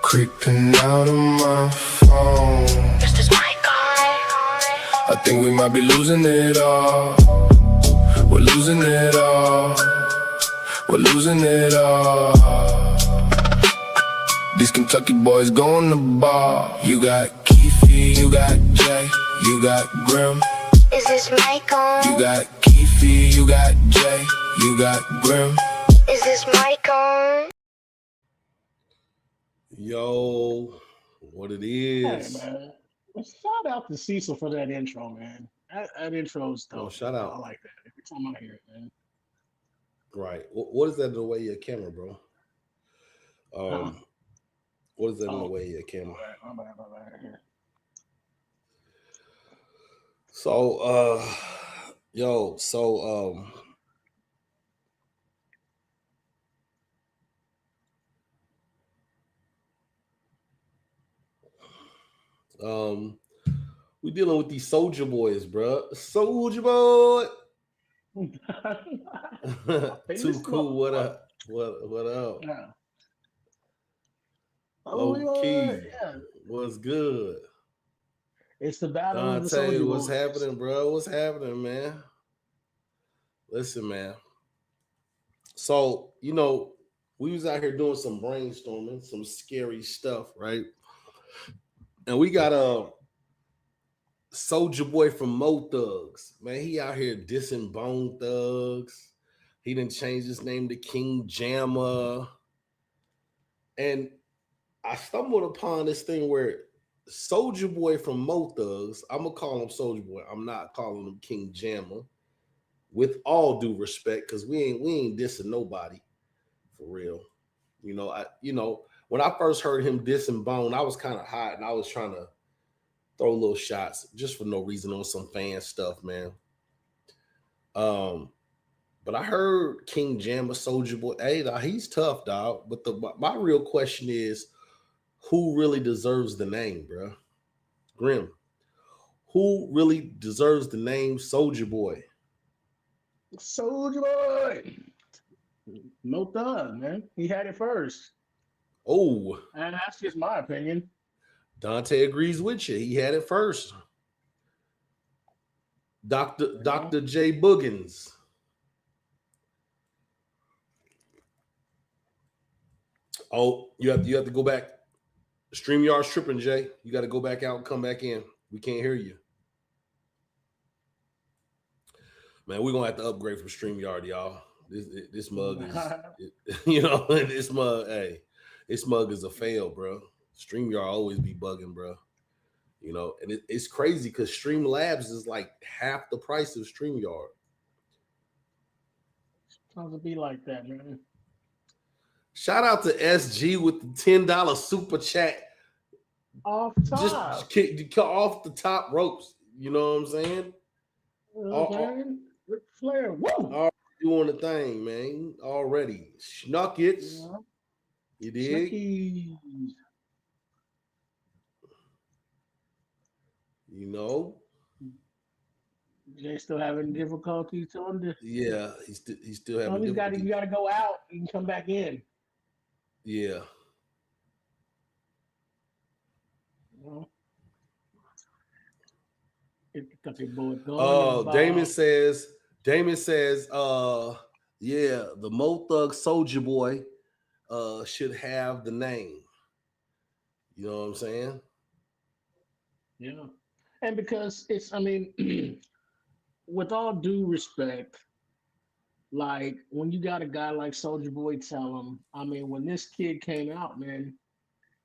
Creeping out of my phone. Is this my guy? I think we might be losing it all. We're losing it all. We're losing it all. These Kentucky boys going to bar. You got Keefy, you got Jay, you got Grim. Is this mic on? You got Keefy, you got Jay, you got Grim. Is this mic on? Yo, what it is? Hey, man. Shout out to Cecil for that intro, man. That intro's dope. Oh, shout out. I like that. Every time I hear it, man. Right. What is that in the way of your camera, bro? What is that in the way of your camera? My bad, here. So, we dealing with these Soulja Boys, bro. Soulja Boy. Too cool. What up? What up? Yeah. Low key. Yeah. What's good? It's the battle of the Dante, Soulja what's Boys. happening, bro? What's happening, man? Listen, man. So, we was out here doing some brainstorming, some scary stuff, right? And we got a Soulja Boy from Mo Thugs. Man, he out here dissing Bone Thugs. He done changed his name to King Jamma. And I stumbled upon this thing where Soulja Boy from Mo Thugs, I'm gonna call him Soulja Boy. I'm not calling him King Jamma, with all due respect, because we ain't dissing nobody for real. When I first heard him dissing Bone, I was kind of hot and I was trying to throw little shots just for no reason on some fan stuff, man. But I heard King Jamma, Soulja Boy. Hey, he's tough, dog. But my real question is, who really deserves the name, bro? Grim. Who really deserves the name Soulja Boy? Soulja Boy. No thug, man. He had it first. Oh. And that's just my opinion. Dante agrees with you. He had it first. Dr. J. Boogans. Oh, you have to go back. StreamYard's tripping, Jay. You got to go back out and come back in. We can't hear you. Man, we're gonna have to upgrade from StreamYard, y'all. This mug is, this mug, hey, this mug is a fail, bro. StreamYard always be bugging, bro. And it's crazy because Streamlabs is like half the price of StreamYard. Sounds to be like that, man. Shout out to SG with the $10 super chat. Off top. Just kick off the top ropes. You know what I'm saying? Ric Flair. Woo! Already doing the thing, man. Already. Schnuckets. Yeah. You dig? Schnuckies. Jay still having difficulties on this. Yeah, he's still having difficulties. You gotta go out and come back in. Yeah. Damon says, yeah, the Mo Thug Soulja Boy should have the name. You know what I'm saying? Yeah. And because with all due respect, like when you got a guy like Soulja Boy Tell Em, when this kid came out, man,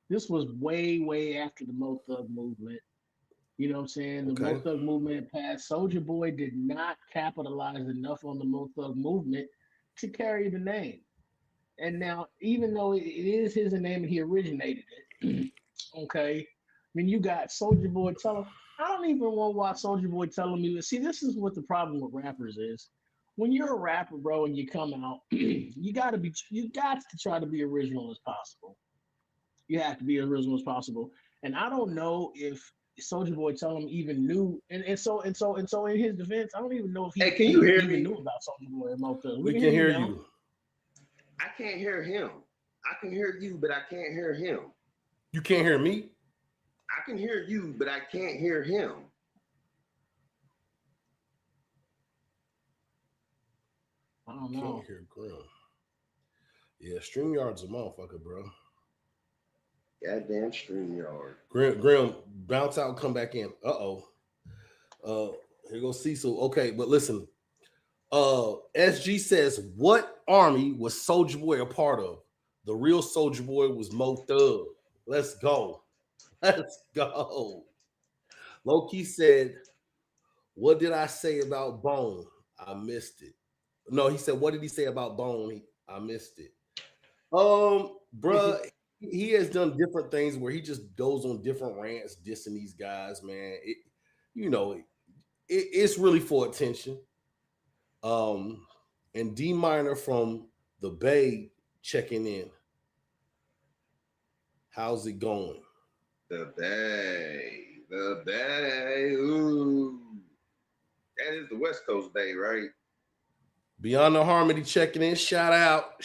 this was way, way after the Mo Thug movement. You know what I'm saying? The Mo Thug movement passed. Soulja Boy did not capitalize enough on the Mo Thug movement to carry the name. And now, even though it is his name and he originated it, okay, you got Soulja Boy Tell Em. I don't even want to watch Soulja Boy Tell Em. See, this is what the problem with rappers is. When you're a rapper, bro, and you come out, you got to try to be original as possible. You have to be as original as possible. And I don't know if Soulja Boy Tell Em even knew, and so in his defense, I don't even know if he can you hear me? Knew about Soulja Boy and Mo Thug. We can hear you. I can't hear him. I can hear you, but I can't hear him. You can't hear me? I can hear you, but I can't hear him. I don't Can't know. hear Grim. Yeah, StreamYard's a motherfucker, bro. Goddamn StreamYard. Grim, bounce out, come back in. Here goes Cecil. Okay, but listen. SG says, what army was Soulja Boy a part of? The real Soulja Boy was Mo Thug. Let's go. Let's go. Loki said, what did I say about Bone? I missed it. No, he said, what did he say about Bone? I missed it. Bruh, he has done different things where he just goes on different rants dissing these guys, man. It's really for attention. And D Minor from the Bay checking in. How's it going? The Bay. Ooh. That is the West Coast Bay, right? Beyond the Harmony checking in. Shout out.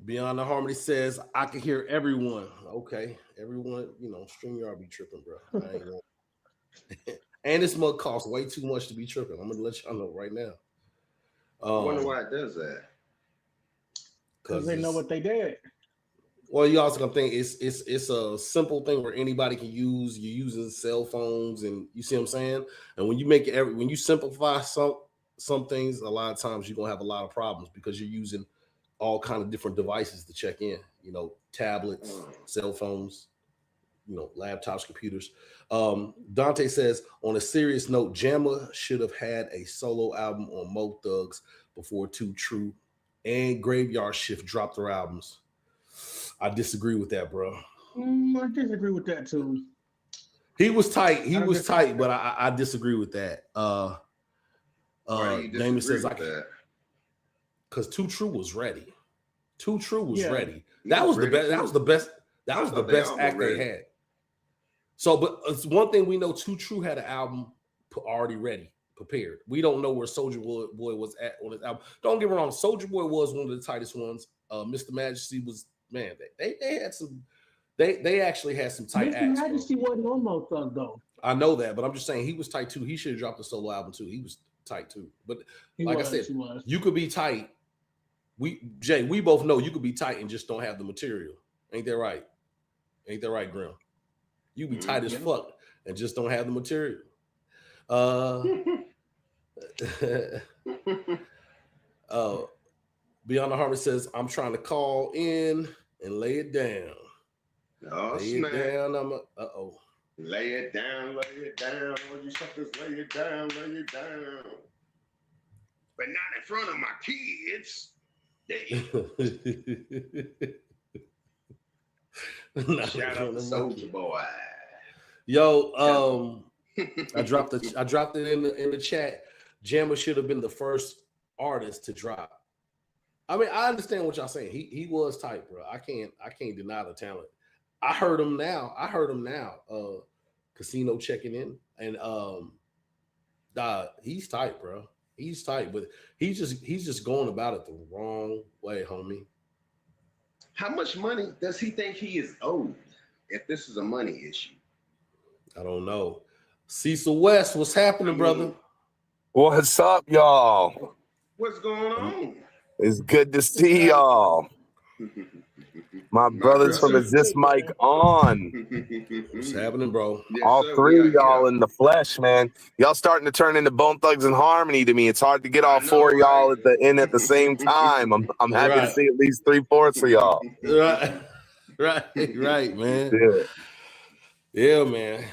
Beyond the Harmony says, I can hear everyone. Okay. Everyone, StreamYard be tripping, bro. I ain't gonna... And this mug costs way too much to be tripping. I'm gonna let y'all know right now. I wonder why it does that. Because they know what they did. Well, you also gonna think it's a simple thing where anybody can use. You're using cell phones, and you see what I'm saying. And when you make it when you simplify some things, a lot of times you're gonna have a lot of problems because you're using all kind of different devices to check in. Tablets, cell phones, laptops, computers. Dante says, on a serious note, Jamma should have had a solo album on Mo Thugs before Too True and Graveyard Shift dropped their albums. I disagree with that, bro. I disagree with that too. He was tight. But I disagree with that. Damon says I can't, because Too True was ready. Too True was ready. That was the best. That was the best. That was the best act they had. So, but it's one thing we know: Too True had an album already ready, prepared. We don't know where Soulja Boy was at on his album. Don't get me wrong, Soulja Boy was one of the tightest ones. Mr. Majesty was, man. They had some. They actually had some tight acts. Mr. Majesty wasn't on Mo Thug though. I know that, but I'm just saying he was tight too. He should have dropped a solo album too. He was tight too. But I said, you could be tight. We both know you could be tight and just don't have the material. Ain't that right? Ain't that right, Grim? You be tight as fuck and just don't have the material. Beyond the Harvest says, I'm trying to call in and lay it down. Oh, lay snap. it down. Lay it down. All you suckers, lay it down. But not in front of my kids. Shout out to Soulja Boy. Yo, I dropped it in the chat. Jamma should have been the first artist to drop. I mean, I understand what y'all saying. He was tight, bro. I can't deny the talent. I heard him now. Casino checking in, and he's tight, bro. He's tight, but he's just going about it the wrong way, homie. How much money does he think he is owed if this is a money issue? I don't know. Cecil West, what's happening, brother? What's up, y'all? What's going on? It's good to see y'all. My brothers from Is This Mic On? What's happening, bro? Yes, All sir, three of y'all in the flesh, man. Y'all starting to turn into Bone Thugs and Harmony to me. It's hard to get all four of y'all at the same time. I'm happy to see at least 3/4 of y'all. Right, man. Yeah, man.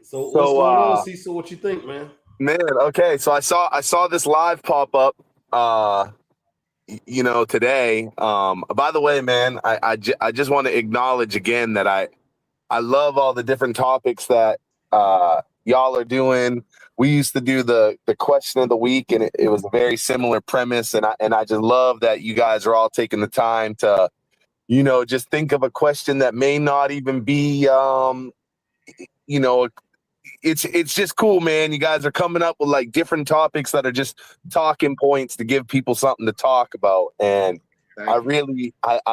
So what's going on, Cecil? What you think, man? Man, okay. So I saw this live pop up today. By the way, man, I just want to acknowledge again that I love all the different topics that y'all are doing. We used to do the question of the week, and it was a very similar premise. And I just love that you guys are all taking the time to, just think of a question that may not even be, it's just cool, man. You guys are coming up with like different topics that are just talking points to give people something to talk about. And I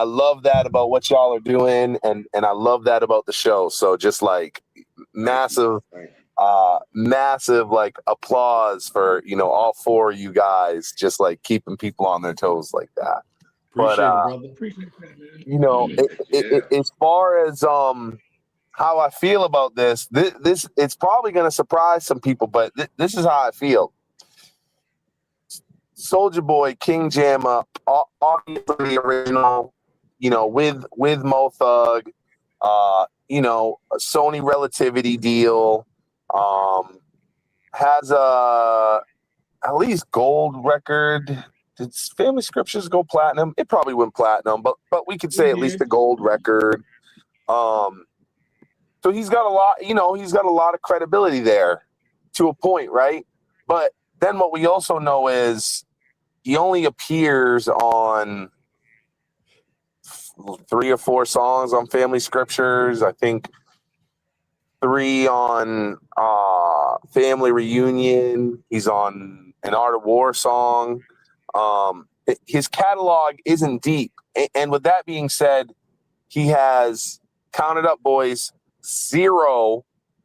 love that about what y'all are doing, and I love that about the show. So just like massive like applause for, you know, all four of you guys just like keeping people on their toes like that. Appreciate it, brother. Appreciate that, man. You know, as far as how I feel about this it's probably going to surprise some people, but this is how I feel. Soulja Boy, King Jamma, obviously original, you know, with Mo Thug, you know, a Sony Relativity deal, has a at least gold record. Did Family Scriptures go platinum? It probably went platinum, but we could say at least a gold record. So he's got a lot, you know, he's got a lot of credibility there to a point, right? But then what we also know is he only appears on 3 or 4 songs on Family Scriptures. I think 3 on Family Reunion. He's on an Art of War song. His catalog isn't deep. And with that being said, he has, count it up, boys, 0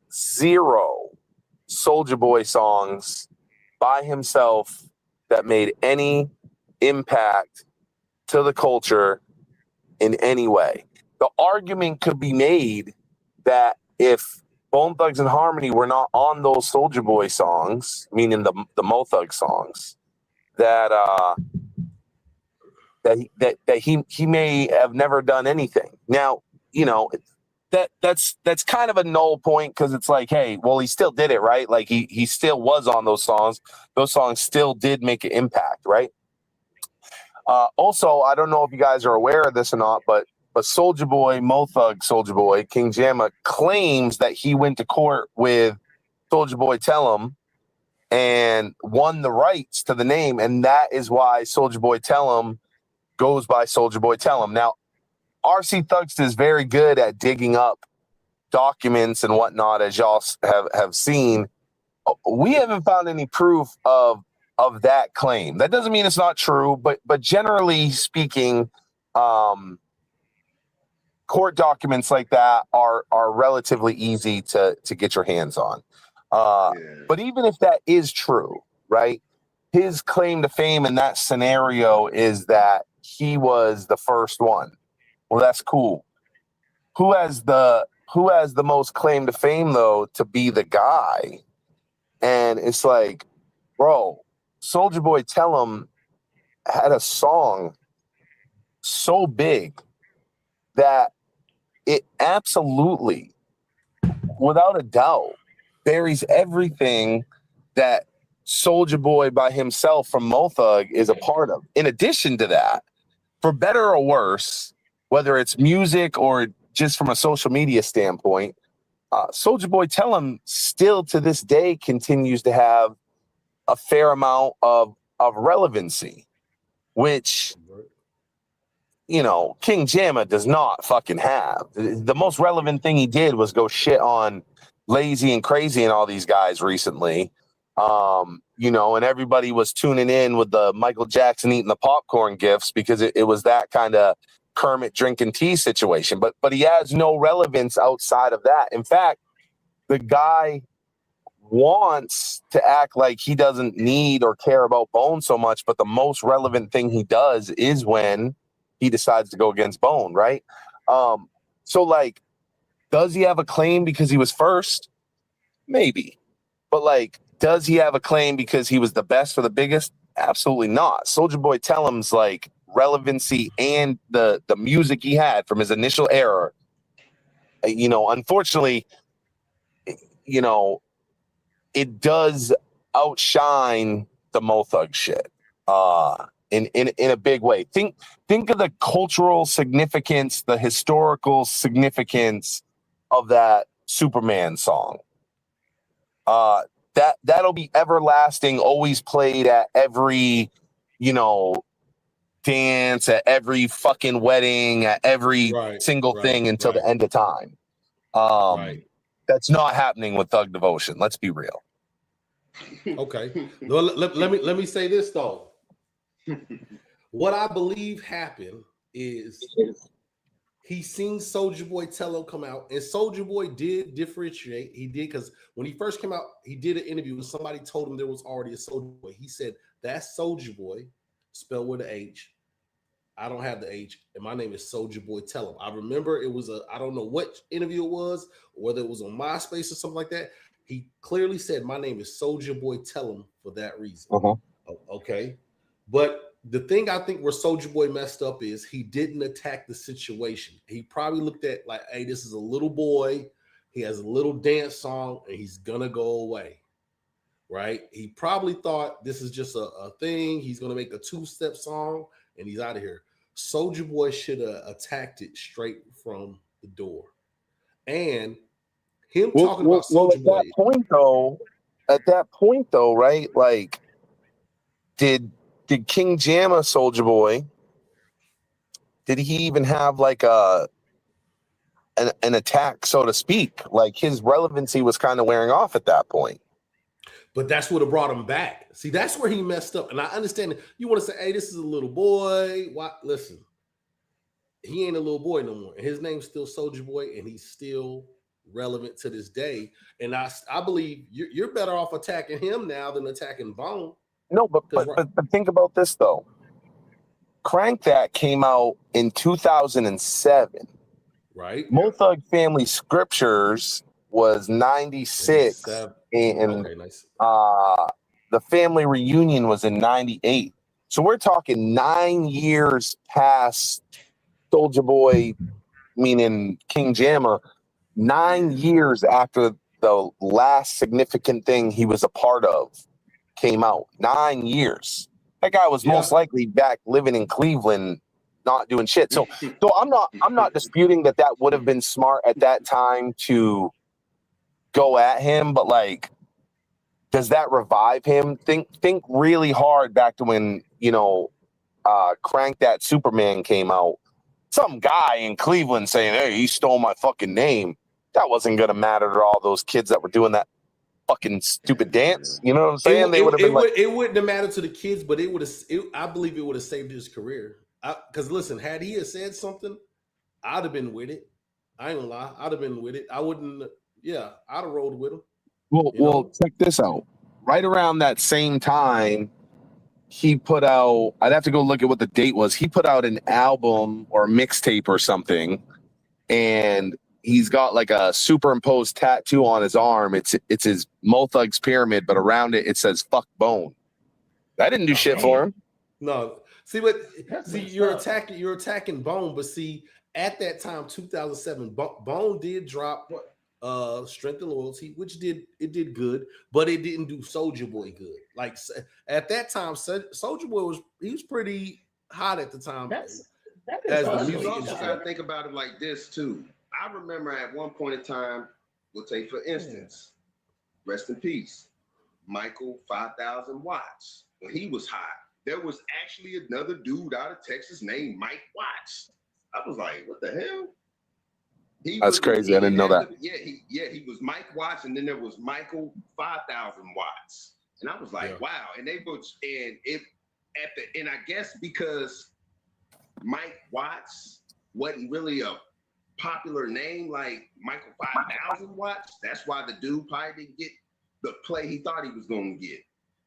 Soulja Boy songs by himself that made any impact to the culture in any way. The argument could be made that if Bone Thugs and Harmony were not on those Soulja Boy songs, meaning the Mo Thug songs, that he may have never done anything. Now, you know, that's kind of a null point, because it's like, hey, well, he still did it, right? Like he still was on those songs. Those songs still did make an impact, right? Also, I don't know if you guys are aware of this or not, but Soulja Boy, Mo Thug, Soulja Boy, King Jamma claims that he went to court with Soulja Boy Tell Em and won the rights to the name, and that is why Soulja Boy Tell Em goes by Soulja Boy Tell Em. Now, RC Thugsta is very good at digging up documents and whatnot, as y'all have seen. We haven't found any proof of that claim. That doesn't mean it's not true, but generally speaking, court documents like that are relatively easy to get your hands on. But even if that is true, right? His claim to fame in that scenario is that he was the first one. Well, that's cool. Who has the most claim to fame, though, to be the guy? And it's like, bro, Soulja Boy Tell Em had a song so big that it absolutely, without a doubt, buries everything that Soulja Boy by himself from Mo Thug is a part of. In addition to that, for better or worse, whether it's music or just from a social media standpoint, Soulja Boy Tell Em still to this day continues to have a fair amount of relevancy, which, you know, King Jamma does not fucking have. The most relevant thing he did was go shit on Lazy and Crazy and all these guys recently. You know, and everybody was tuning in with the Michael Jackson eating the popcorn gifts because it was that kind of Kermit drinking tea situation. But he has no relevance outside of that. In fact, the guy wants to act like he doesn't need or care about Bone so much, but the most relevant thing he does is when he decides to go against Bone, right? So, like, does he have a claim because he was first? Maybe. But, like, does he have a claim because he was the best or the biggest? Absolutely not. Soulja Boy Tell Em's, like, relevancy and the music he had from his initial era, you know, unfortunately, you know, it does outshine the Mo Thug shit in a big way. Think of the cultural significance, the historical significance of that Superman song. That'll be everlasting, always played at every, you know, dance, at every fucking wedding, at every single thing until the end of time. That's not happening with Thug Devotion. Let's be real. Okay. Well, let me say this though. What I believe happened is he seen Soulja Boy Tell Em come out, and Soulja Boy did differentiate. He did, because when he first came out, he did an interview and somebody told him there was already a Soulja Boy. He said, "That's Soulja Boy, spelled with an H. I don't have the H, and my name is Soulja Boy Tell Em." I remember it was I don't know what interview it was, or whether it was on MySpace or something like that. He clearly said, "My name is Soulja Boy Tell Em" for that reason. Okay. But the thing I think where Soulja Boy messed up is he didn't attack the situation. He probably looked at like, hey, this is a little boy. He has a little dance song and he's gonna go away. Right? He probably thought this is just a thing. He's gonna make a two-step song and he's out of here. Soulja Boy should have attacked it straight from the door. And him talking about Soulja Boy. At that point though, right? Like, did King Jamma Soulja Boy, did he even have like an attack, so to speak? Like, his relevancy was kind of wearing off at that point. But that's what brought him back. See, that's where he messed up. And I understand that you want to say, hey, this is a little boy. Why? Listen, he ain't a little boy no more. His name's still Soulja Boy, and he's still relevant to this day. And I believe you're better off attacking him now than attacking Bone. No, but think about this though. Crank That came out in 2007. Right. Mo Thug Family Scriptures was 96, and okay, nice. The Family Reunion was in 98. So we're talking 9 years past Soulja Boy, meaning King Jamma, 9 years after the last significant thing he was a part of came out. 9 years. That guy was most likely back living in Cleveland, not doing shit. So I'm not disputing that would have been smart at that time to go at him, but like, does that revive him? Think really hard back to when, Crank That Superman came out. Some guy in Cleveland saying, "Hey, he stole my fucking name." That wasn't gonna matter to all those kids that were doing that fucking stupid dance. You know what I'm saying? They would have been it wouldn't have mattered to the kids, but it would have. I believe it would have saved his career. Because listen, had he said something, I'd have been with it. I ain't gonna lie, I'd have been with it. I wouldn't. Yeah, I'd have rolled with him. Well, check this out. Right around that same time, he put out. I'd have to go look at what the date was. He put out an album or a mixtape or something, and he's got like a superimposed tattoo on his arm. It's his Mo Thug's pyramid, but around it says "fuck Bone." That didn't do shit for him. No, you're attacking Bone, but see, at that time, 2007, Bone did drop Strength and Loyalty, which did good, but it didn't do Soulja Boy good. Like at that time, Soulja Boy was pretty hot at the time. You also got to think about it like this too. I remember at one point in time, we'll take for instance, rest in peace, Michael 5,000 Watts. When he was hot, there was actually another dude out of Texas named Mike Watts. I was like, what the hell? That's crazy. I didn't know that. He was Mike Watts, and then there was Michael 5,000 Watts. And I was like, wow. And they was, and I guess because Mike Watts wasn't really a popular name like Michael 5,000 Watts. That's why the dude probably didn't get the play he thought he was going to get.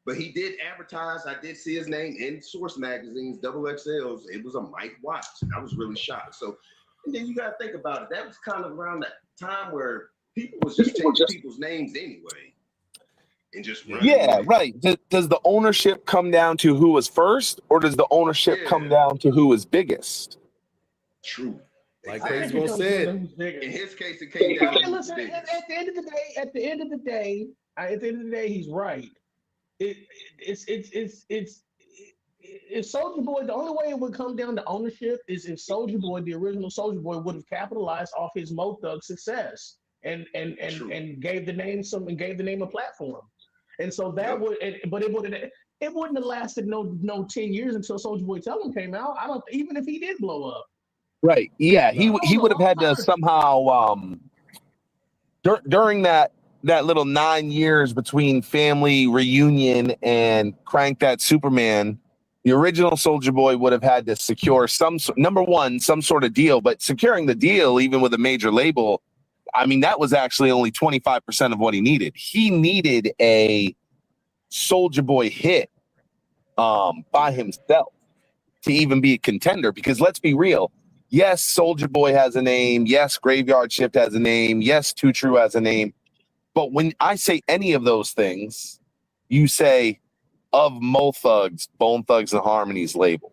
But he did advertise. I did see his name in Source magazines, double XLs. It was a Mike Watts. And I was really shocked. So, and then you got to think about it. That was kind of around that time where people was just taking people's names anyway. And just away. Right. Does the ownership come down to who was first, or does the ownership come down to who was biggest? True. Like Crazy Bone said, in his case, it came down. Listen, at the end of the day, he's right. It's Soulja Boy. The only way it would come down to ownership is if Soulja Boy, the original Soulja Boy, would have capitalized off his Mo Thug success and gave the name a platform. And so that but it wouldn't have lasted no 10 years until Soulja Boy Tell Em came out. Even if he did blow up. Right. Yeah. He would have had to somehow during that little 9 years between Family Reunion and Crank That Superman, the original Soulja Boy would have had to secure some sort of deal, but securing the deal, even with a major label, I mean, that was actually only 25% of what he needed. He needed a Soulja Boy hit by himself to even be a contender, because let's be real. Yes, Soulja Boy has a name. Yes, Graveyard Shift has a name. Yes, Too True has a name. But when I say any of those things, you say of Mo Thugs, Bone Thugs and Harmony's label.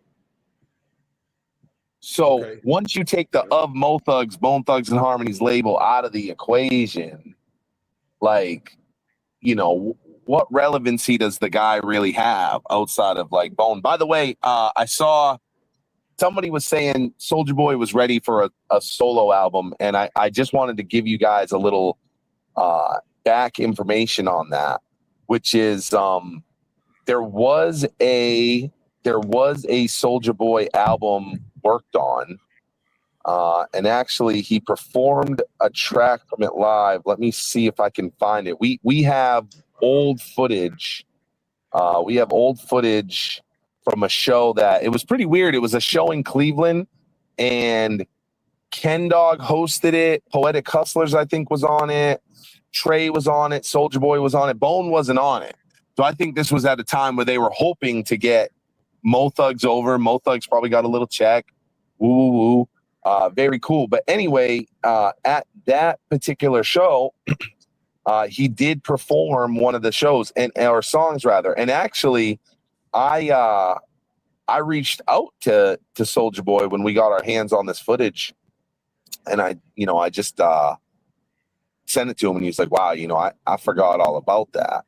So once you take the of Mo Thugs, Bone Thugs and Harmony's label out of the equation, like, you know, what relevancy does the guy really have outside of like Bone? By the way, I saw somebody was saying Soulja Boy was ready for a solo album, and I just wanted to give you guys a little back information on that, which is there was a Soulja Boy album worked on, and actually he performed a track from it live. Let me see if I can find it. We have old footage. We have old footage from a show that it was pretty weird. It was a show in Cleveland, and Ken Dog hosted it. Poetic Hustlers, I think, was on it. Trey was on it. Soulja Boy was on it. Bone wasn't on it. So I think this was at a time where they were hoping to get Mo Thugs over. Mo Thugs probably got a little check. Woo, woo, woo. Very cool. But anyway, at that particular show, he did perform one of the shows or songs rather. And actually, I reached out to Soulja Boy when we got our hands on this footage, and I just sent it to him, and he's like, "Wow, I forgot all about that."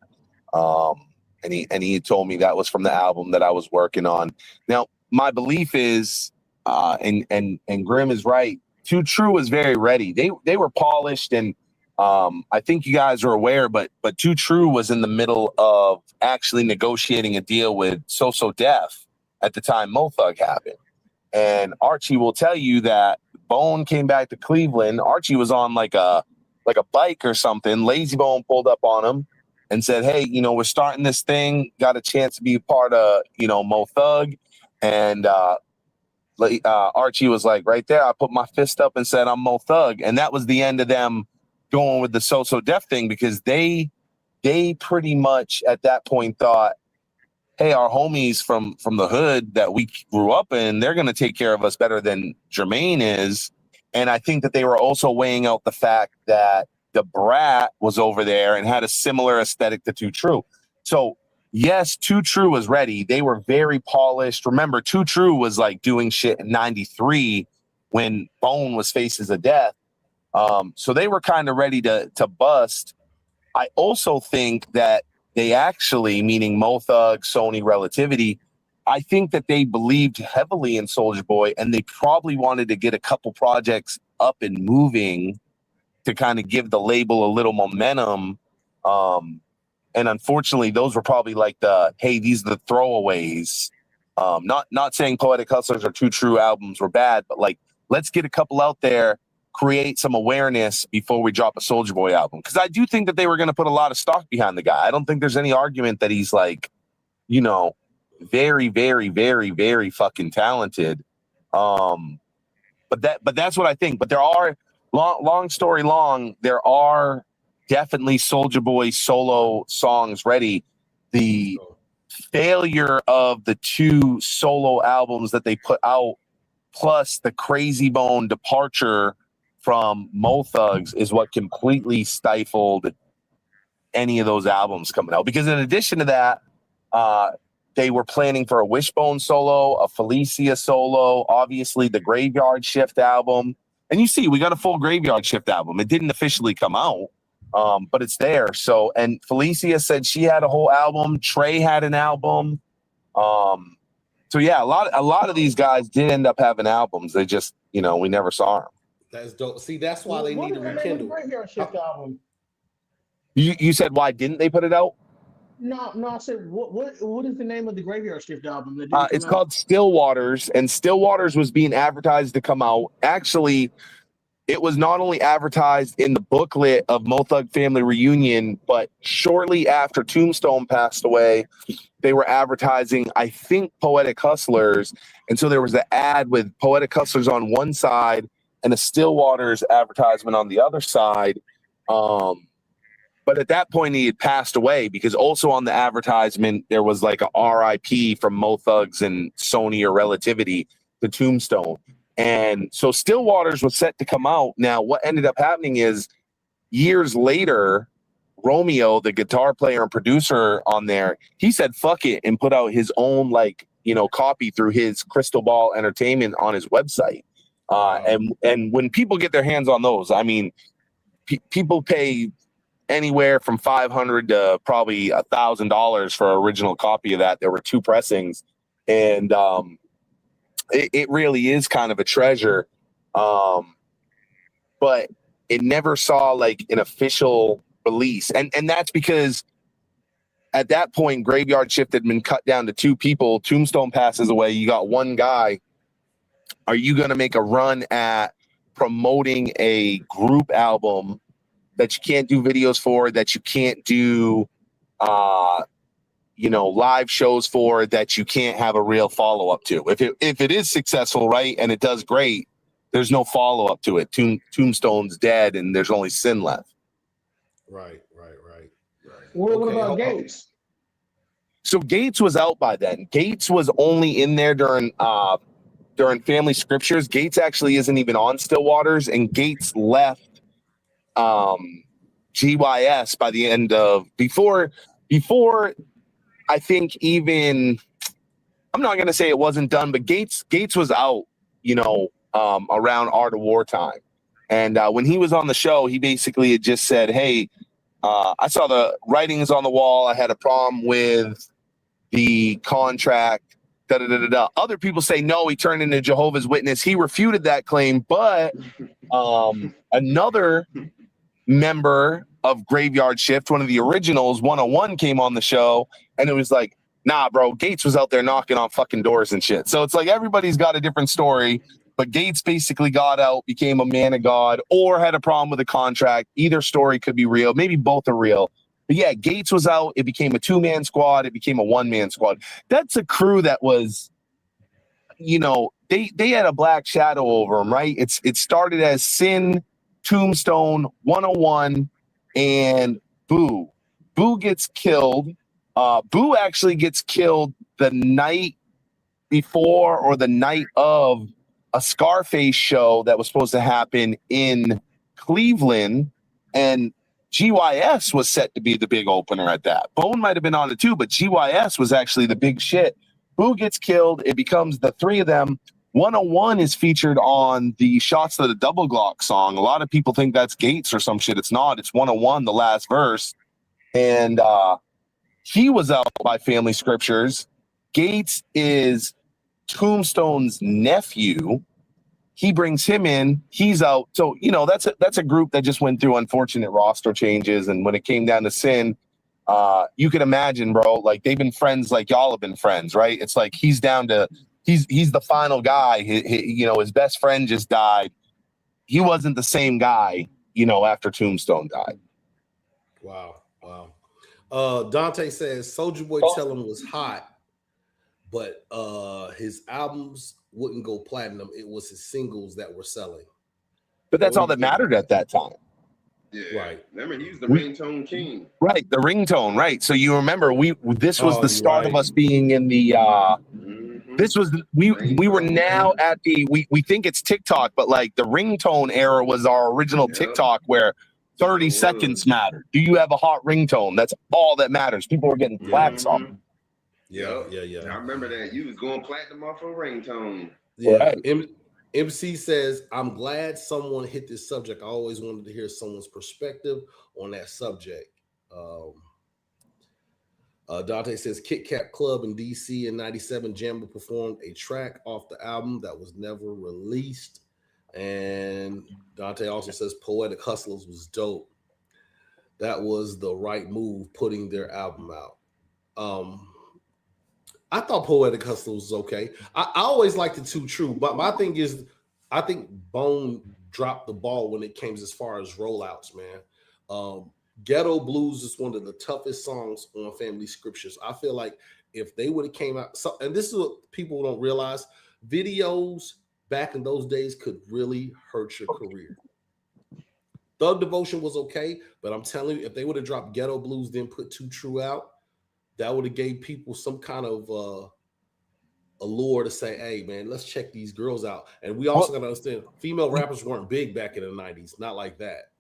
And he told me that was from the album that I was working on. Now, my belief is, and Grim is right. Too True was very ready. They were polished, and I think you guys are aware, but Too True was in the middle of actually negotiating a deal with So Def at the time Mo Thug happened. And Archie will tell you that Bone came back to Cleveland. Archie was on like a bike or something. Lazy Bone pulled up on him and said, "Hey, we're starting this thing. Got a chance to be a part of, Mo Thug." And Archie was like, right there, I put my fist up and said, "I'm Mo Thug." And that was the end of them going with the So Def thing, because they pretty much at that point thought, hey, our homies from the hood that we grew up in, they're going to take care of us better than Jermaine is. And I think that they were also weighing out the fact that the Brat was over there and had a similar aesthetic to Too True. So yes, Too True was ready. They were very polished. Remember, Too True was like doing shit in 93 when Bone was Faces of Death. So they were kind of ready to bust. I also think that they actually, meaning Mo Thug, Sony, Relativity, I think that they believed heavily in Soulja Boy, and they probably wanted to get a couple projects up and moving to kind of give the label a little momentum. And unfortunately, those were probably like these are the throwaways. Not saying Poetic Hustlers or Too True albums were bad, but like, let's get a couple out there, create some awareness before we drop a Soulja Boy album. Because I do think that they were going to put a lot of stock behind the guy. I don't think there's any argument that he's like, very, very, very, very fucking talented. But that's what I think. But there are, long story long, there are definitely Soulja Boy solo songs ready. The failure of the 2 solo albums that they put out, plus the Crazy Bone departure from Mo Thugs, is what completely stifled any of those albums coming out. Because in addition to that, they were planning for a Wishbone solo, a Felicia solo, obviously the Graveyard Shift album. And you see, we got a full Graveyard Shift album. It didn't officially come out, but it's there. So, and Felicia said she had a whole album. Trey had an album. So yeah, a lot of these guys did end up having albums. They just, we never saw them. That's dope. See, that's why they need to rekindle. Graveyard Shift album. You said, why didn't they put it out? No, I said, what is the name of the Graveyard Shift album? It's called Still Waters, and Still Waters was being advertised to come out. Actually, it was not only advertised in the booklet of Mo Thug Family Reunion, but shortly after Tombstone passed away, they were advertising, I think, Poetic Hustlers. And so there was an ad with Poetic Hustlers on one side and a Stillwater's advertisement on the other side. But at that point, he had passed away, because also on the advertisement, there was like a RIP from Mo Thugs and Sony or Relativity to Tombstone. And so Stillwater's was set to come out. Now, what ended up happening is years later, Romeo, the guitar player and producer on there, he said, fuck it, and put out his own, like, you know, copy through his Crystal Ball Entertainment on his website. And when people get their hands on those, I mean, people pay anywhere from $500 to probably $1,000 for an original copy of that. There were 2 pressings, and it really is kind of a treasure. But it never saw like an official release. And that's because at that point, Graveyard Shift had been cut down to 2 people. Tombstone passes away. You got 1 guy. Are you going to make a run at promoting a group album that you can't do videos for, that you can't do, you know, live shows for, that you can't have a real follow-up to? If it is successful, right, and it does great, there's no follow-up to it. Tombstone's dead, and there's only sin left. Right. What about Gates? So Gates was out by then. Gates was only in there during Family Scriptures. Gates actually isn't even on Stillwater's, and Gates left GYS by the end of before I think even, I'm not gonna say it wasn't done, but Gates was out, you know, around Art of War time. And when he was on the show, he basically had just said, hey, I saw the writings on the wall. I had a problem with the contract. Other people say, no, he turned into Jehovah's Witness. He refuted that claim. But another member of Graveyard Shift, one of the originals, 101, came on the show, and it was like, nah, bro, Gates was out there knocking on fucking doors and shit. So it's like everybody's got a different story. But Gates basically got out, became a man of God, or had a problem with a contract. Either story could be real. Maybe both are real. But yeah, Gates was out. It became a 2-man squad. It became a 1-man squad. That's a crew that was, you know, they had a black shadow over them, right? It started as Sin, Tombstone, 101, and Boo. Boo gets killed. Boo actually gets killed the night before or the night of a Scarface show that was supposed to happen in Cleveland, and GYS was set to be the big opener at that. Bone might have been on it too, but GYS was actually the big shit. Boo gets killed. It becomes the 3 of them. 101 is featured on the Shots of the Double Glock song. A lot of people think that's Gates or some shit. It's not. It's 101, the last verse. And he was out by Family Scriptures. Gates is Tombstone's nephew. He brings him in. He's out. So, you know, that's a group that just went through unfortunate roster changes. And when it came down to Sin, you can imagine, bro, like they've been friends like y'all have been friends, right? It's like he's down to he's the final guy. You know, his best friend just died. He wasn't the same guy, you know, after Tombstone died. Wow. Dante says Soulja Boy Tell Em was hot, but his albums wouldn't go platinum. It was his singles that were selling. But that's all that mattered at that time. Yeah, right. Remember, he was the ringtone king. Right, the ringtone. Right. So you remember this was the start of us being in the. This was we were now at the we think it's TikTok, but like the ringtone era was our original TikTok where 30 seconds mattered. Do you have a hot ringtone? That's all that matters. People were getting plaques on. Yeah. I remember that. You was going platinum off a ringtone. Yeah. Right. MC says, I'm glad someone hit this subject. I always wanted to hear someone's perspective on that subject. Dante says, Kit Kat Club in DC in 97, Jamma performed a track off the album that was never released. And Dante also says, Poetic Hustlers was dope. That was the right move, putting their album out. I thought Poetic Hustlers was okay. I always liked the 2 True, but my thing is, I think Bone dropped the ball when it came as far as rollouts, man. Ghetto Blues is one of the toughest songs on Family Scriptures. I feel like if they would have came out, and this is what people don't realize, videos back in those days could really hurt your career. Thug Devotion was okay, but I'm telling you, if they would have dropped Ghetto Blues, then put Too True out, that would have gave people some kind of allure to say, hey, man, let's check these girls out. And we also got to understand, female rappers weren't big back in the 90s, not like that.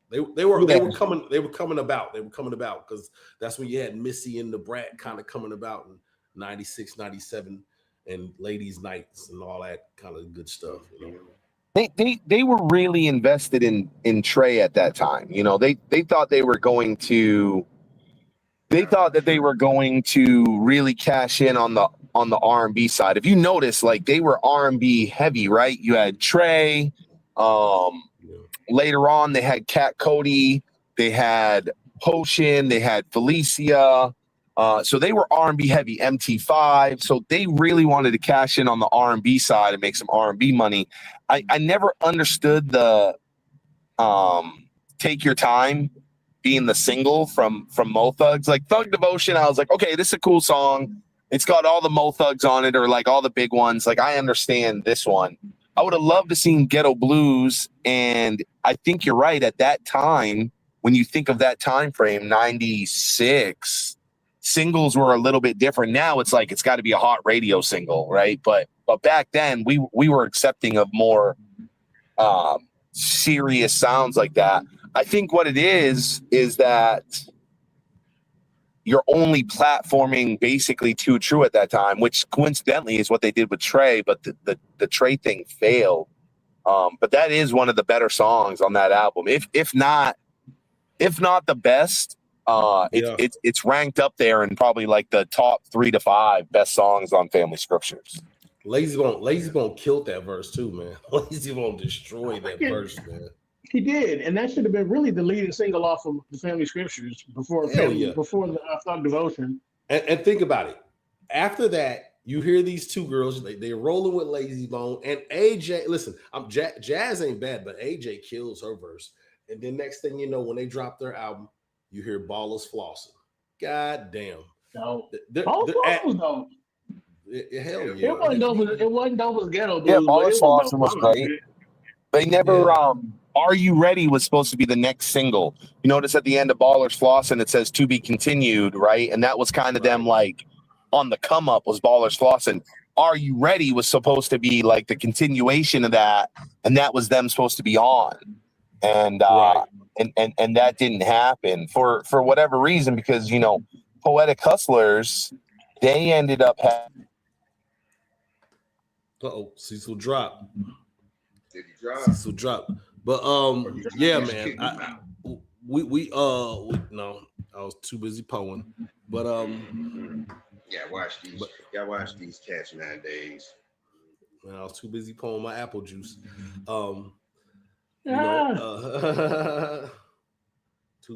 They were coming about because that's when you had Missy and the Brat kind of coming about in 96, 97 and ladies' nights and all that kind of good stuff. You know? They were really invested in Trey at that time. You know, they thought they were going to really cash in on the R&B side. If you notice, like they were R&B heavy, right? You had Trey. Later on, they had Cat Cody, they had Potion, they had Felicia. So they were R&B heavy, MT5. So they really wanted to cash in on the R&B side and make some R&B money. I never understood the Take Your Time being the single from Mo Thugs. Like Thug Devotion, I was like, okay, this is a cool song. It's got all the Mo Thugs on it, or like all the big ones. Like I understand this one. I would have loved to seen Ghetto Blues, and I think you're right. At that time, when you think of that time frame, 96, singles were a little bit different. Now it's like it's got to be a hot radio single, right? But back then, we were accepting of more serious sounds like that. I think what it is that you're only platforming basically Too True at that time, which coincidentally is what they did with Trey, but the Trey thing failed. But that is one of the better songs on that album. If not the best, it's ranked up there in probably like the top 3 to 5 best songs on Family Scriptures. Lazy Bone killed that verse too, man. Lazy Bone destroyed that verse, man. He did, and that should have been really the leading single off of the Family Scriptures before the Thug Devotion. And think about it. After that, you hear these two girls. They're rolling with Lazy Bone and AJ. Listen, Jazz ain't bad, but AJ kills her verse. And then next thing you know, when they drop their album, you hear Ballers Flossing. God damn. No, Ballers Flossing though. Hell yeah. It wasn't dope as Ghetto Blues. Yeah, Ballers Flossing was great. They never Are You Ready was supposed to be the next single. You notice at the end of Ballers Flossing, it says to be continued, right? And that was kind of them like on the come up was Ballers Flossing. Are You Ready was supposed to be like the continuation of that, and that was them supposed to be on. And and that didn't happen for whatever reason, because you know, Poetic Hustlers, they ended up having Cecil dropped. Did he drop? Cecil dropped. But yeah, man. We no, I was too busy poing. But watch these cats nowadays. Man, I was too busy pouring my apple juice. Too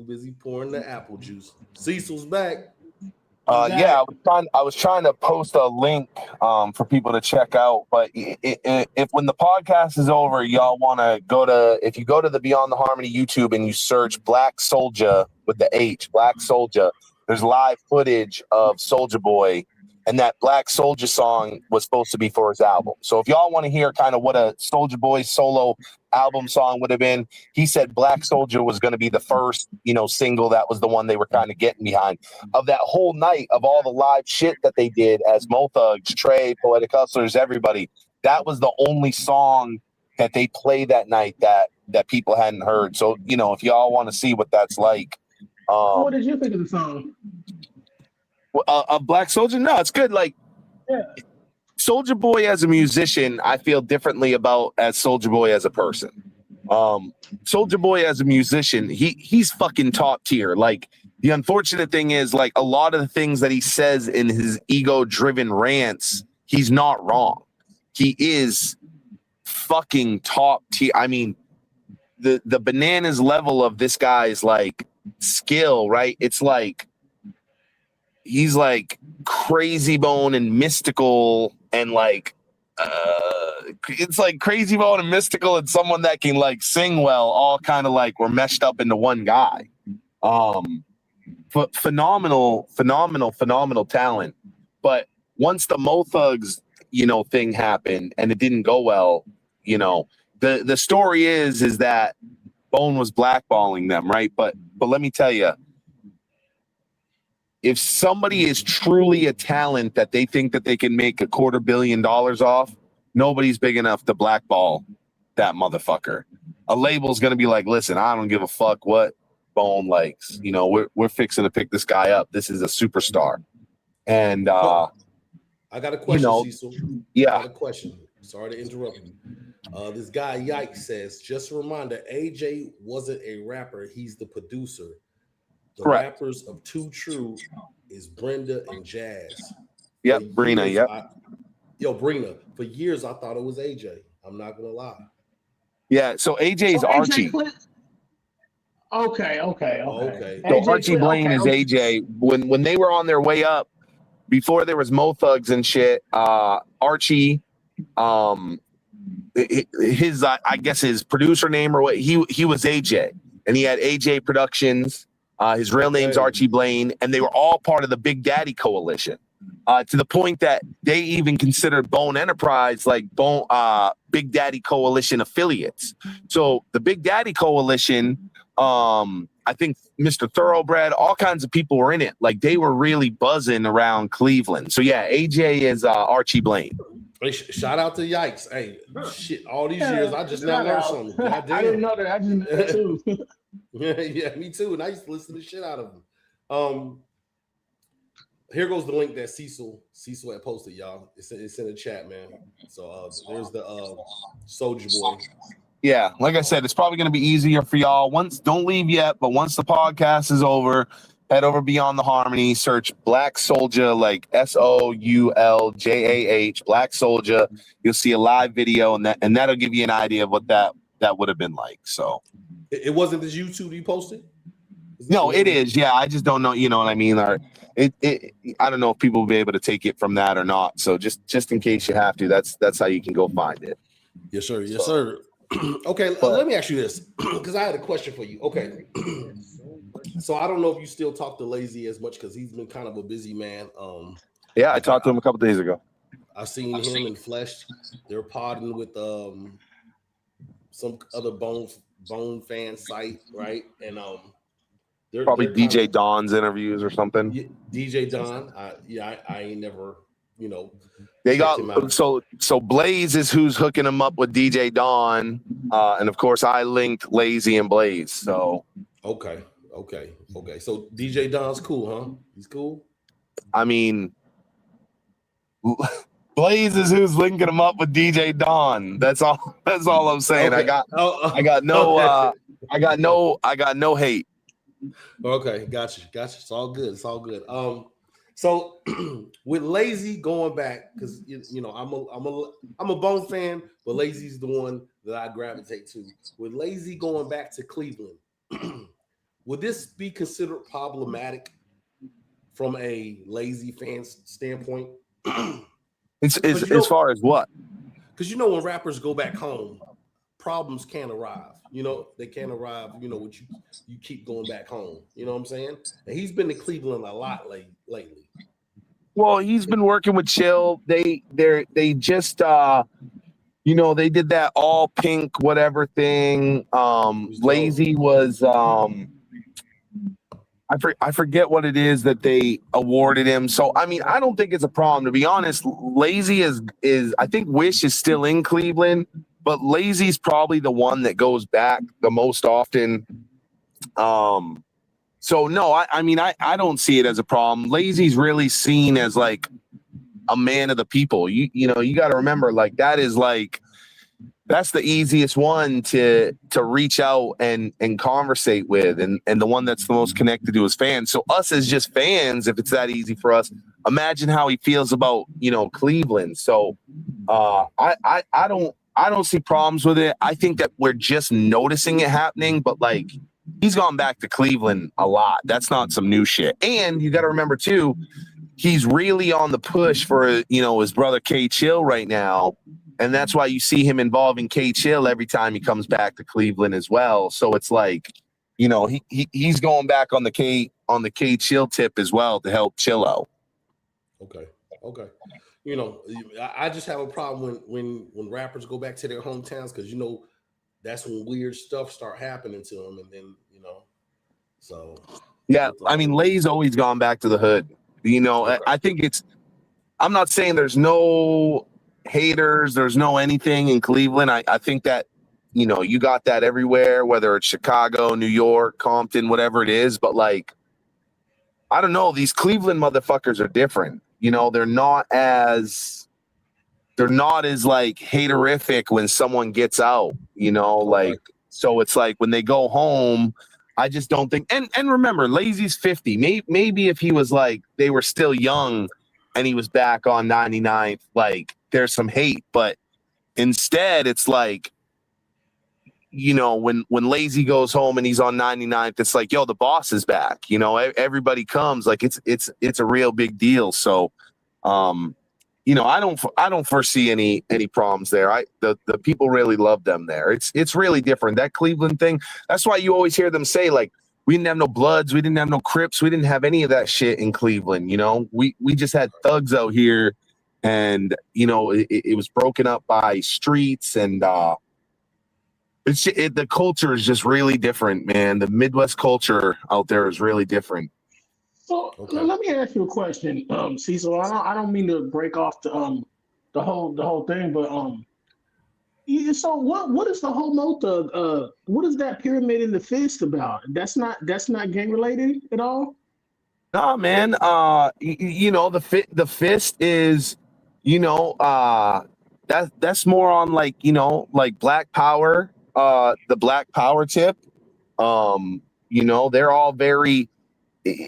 busy pouring the apple juice. Cecil's back. Yeah, I was trying to post a link for people to check out, but if when the podcast is over, y'all want to if you go to the Beyond the Harmony YouTube and you search Black Soulja with the H, Black Soulja, there's live footage of Soulja Boy, and that Black Soulja song was supposed to be for his album. So if y'all want to hear kind of what a Soulja Boy solo album song would have been, he said Black Soulja was going to be the first, single. That was the one they were kind of getting behind. Of that whole night, of all the live shit that they did as Mo Thugs, Trey, Poetic Hustlers, everybody, that was the only song that they played that night that people hadn't heard. So, if y'all want to see what that's like. What did you think of the song? Black Soulja? No, it's good. Like, Soulja Boy as a musician, I feel differently about as Soulja Boy as a person. Soulja Boy as a musician, he's fucking top tier. Like, the unfortunate thing is, like, a lot of the things that he says in his ego-driven rants, he's not wrong. He is fucking top tier. I mean, the bananas level of this guy's like skill, right? It's like he's like crazy bone and mystical and like it's like Crazy Bone and Mystical and someone that can like sing well, all kind of like were meshed up into one guy. Phenomenal talent. But once the Mo Thugs, thing happened and it didn't go well, the story is that Bone was blackballing them, right? But let me tell you, if somebody is truly a talent that they think that they can make $250 million off, nobody's big enough to blackball that motherfucker. A label's gonna be like, listen, I don't give a fuck what Bone likes. We're fixing to pick this guy up. This is a superstar. And I got a question, Cecil. Yeah. I got a question. Sorry to interrupt you. This guy Yikes says, just a reminder, AJ wasn't a rapper, he's the producer. The Correct. rappers of Too True is Brenda and Jazz. Yep, Brina, yep. Brina. For years, I thought it was AJ. I'm not going to lie. Yeah, so AJ's Archie. Okay. So AJ Archie Blaine is AJ. When they were on their way up, before there was Mo Thugs and shit, Archie, his I guess his producer name or what, he was AJ. And he had AJ Productions. His real name's Archie Blaine, and they were all part of the Big Daddy Coalition, to the point that they even considered Bone Enterprise like Big Daddy Coalition affiliates. So the Big Daddy Coalition, I think Mr. Thoroughbred, all kinds of people were in it. Like they were really buzzing around Cleveland. So yeah, AJ is Archie Blaine. Hey, shout out to Yikes. Hey, shit, all these years I just now learned something. I didn't know that. I just knew that too. Yeah, me too. And I used to listen to the shit out of them. Here goes the link that Cecil had posted, y'all. It's in the chat, man. So there's the Soulja Boy. Yeah, like I said, it's probably going to be easier for y'all. Don't leave yet, but once the podcast is over, head over Beyond the Harmony, search Black Soulja, like SOULJAH, Black Soulja. You'll see a live video, and that'll give you an idea of what that would have been like. So it wasn't this YouTube you posted? No, it is. Yeah, I just don't know. You know what I mean? Or I don't know if people will be able to take it from that or not. So just in case you have to, that's how you can go find it. Yes, sir. Yes, sir. Okay, let me ask you this, because I had a question for you. Okay, so I don't know if you still talk to Lazy as much because he's been kind of a busy man. Yeah, I talked to him a couple days ago. I've seen him in flesh. They're podding with some other Bone fan site, right? And they're probably they're DJ Don's interviews or something. DJ Don, I ain't never, They got so Blaze is who's hooking him up with DJ Don, and of course I linked Lazy and Blaze. So okay. So DJ Don's cool, huh? He's cool. I mean, Blaze is who's linking him up with DJ Don. That's all I'm saying. Okay. I got no hate. Okay, gotcha. It's all good. So with Lazy going back, because I'm a Bone fan, but Lazy's the one that I gravitate to. With Lazy going back to Cleveland, would this be considered problematic from a Lazy fan standpoint? It's as far as what? Because when rappers go back home, problems can't arrive. They can't arrive. When you keep going back home. You know what I'm saying? And he's been to Cleveland a lot lately. Well, he's been working with Chill. They just they did that all pink whatever thing. Lazy was I forget what it is that they awarded him. So I mean, I don't think it's a problem, to be honest. Lazy is I think Wish is still in Cleveland, but Lazy's probably the one that goes back the most often. So no, I mean I don't see it as a problem. Lazy's really seen as like a man of the people. You got to remember, like that's the easiest one to reach out and conversate with, and the one that's the most connected to his fans. So us as just fans, if it's that easy for us, imagine how he feels about Cleveland. So I don't see problems with it. I think that we're just noticing it happening, but like he's gone back to Cleveland a lot. That's not some new shit. And you got to remember too, he's really on the push for his brother K Chill right now. And that's why you see him involving K Chill every time he comes back to Cleveland as well. So it's like, you know, he's going back on the K Chill tip as well to help chill out. Okay. You know, I just have a problem when rappers go back to their hometowns, because you know that's when weird stuff start happening to them, and then you know, so yeah. I mean, Lay's always gone back to the hood. You know, okay. I think I'm not saying there's no haters, there's no anything in Cleveland. I think that, you know, you got that everywhere, whether it's Chicago, New York, Compton, whatever it is. But like, I don't know, these Cleveland motherfuckers are different. You know, they're not as like haterific when someone gets out, you know, like, so it's like when they go home, I just don't think, and remember, Lazy's 50. Maybe if he was like, they were still young and he was back on 99th, like there's some hate, but instead it's like, you know, when Lazy goes home and he's on 99th, it's like, yo, the boss is back. You know, everybody comes, like it's a real big deal. So, you know, I don't foresee any problems there. The people really love them there. It's really different. That Cleveland thing. That's why you always hear them say, like, we didn't have no Bloods, we didn't have no Crips, we didn't have any of that shit in Cleveland. You know, we just had thugs out here, and you know, it was broken up by streets, and the culture is just really different, man. The Midwest culture out there is really different. So let me ask you a question, Cecil. I don't mean to break off the whole thing, but so what is the whole Mo Thug? What is that pyramid in the fist about? That's not gang related at all. Nah, man. You know, the fist is, you know, that's more on like, you know, like Black Power, the Black Power tip. You know, they're all very,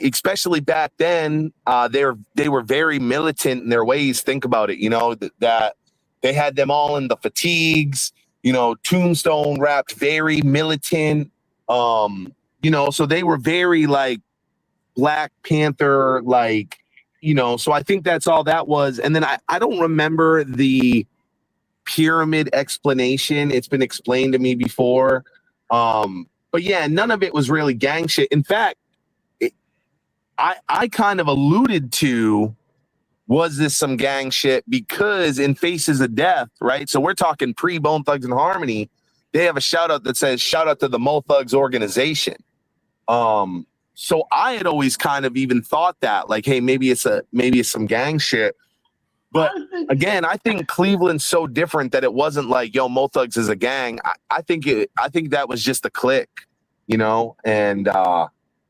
especially back then, they were very militant in their ways. Think about it, you know, that they had them all in the fatigues, you know, Tombstone rapped very militant, you know, so they were very like Black Panther, like, you know, so I think that's all that was. And then I don't remember the pyramid explanation. It's been explained to me before. But yeah, none of it was really gang shit. In fact, I kind of alluded to, was this some gang shit? Because in Faces of Death, right? So we're talking pre-Bone Thugs and Harmony. They have a shout out that says, shout out to the Mo Thugs organization. So I had always kind of even thought that, like, hey, maybe it's some gang shit. But again, I think Cleveland's so different that it wasn't like, yo, Mo Thugs is a gang. I think that was just a clique, you know, and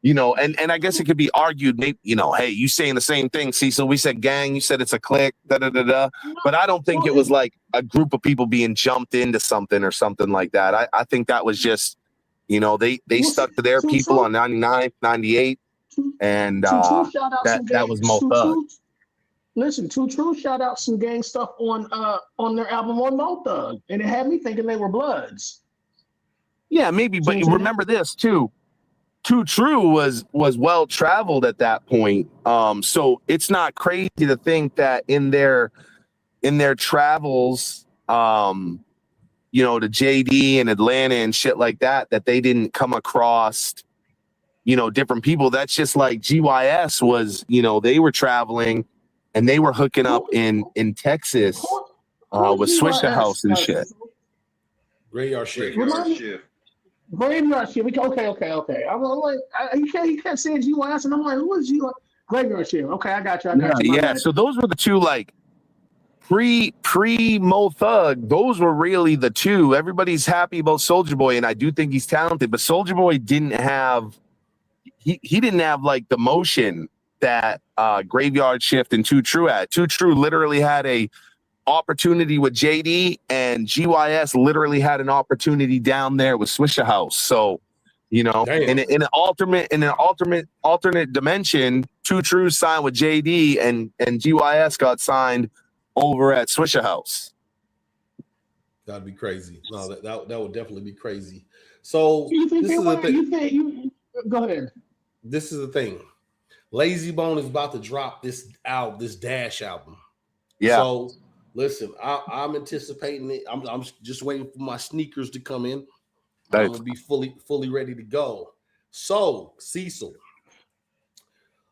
you know, and I guess it could be argued, maybe, you know, hey, you saying the same thing, Cecil. We said gang, you said it's a clique, But I don't think it was like a group of people being jumped into something or something like that. I think that was just, you know, they stuck to their people on 99, 98, and that was Mo Thug. Listen, Too True shout out some gang stuff on their album on Mo Thug, and it had me thinking they were Bloods. Yeah, maybe, but remember this too. Too True was well traveled at that point. So it's not crazy to think that in their travels, you know, to JD and Atlanta and shit like that they didn't come across, you know, different people. That's just like GYS was, you know, they were traveling and they were hooking up in Texas with Swisher House and shit. Graveyard Shift. Graveyard Shift. Okay. I'm like, you kept saying GYS, and I'm like, who is GYS? Graveyard Shift. Okay, I got you. Yeah. So those were the two, like, pre Mo Thug. Those were really the two. Everybody's happy about Soulja Boy, and I do think he's talented, but Soulja Boy didn't have like the motion that Graveyard Shift and Too True had. Too True literally had a opportunity with JD, and GYS literally had an opportunity down there with Swisher House. So, you know, in an alternate dimension, Too True signed with JD, and GYS got signed over at Swisher House. That'd be crazy. No, that would definitely be crazy. So this is the thing. Go ahead. This is the thing. Lazy Bone is about to drop this Dash album. Yeah. So Listen, I'm anticipating it. I'm just waiting for my sneakers to come in. Nice. I'm gonna be fully ready to go. So, Cecil,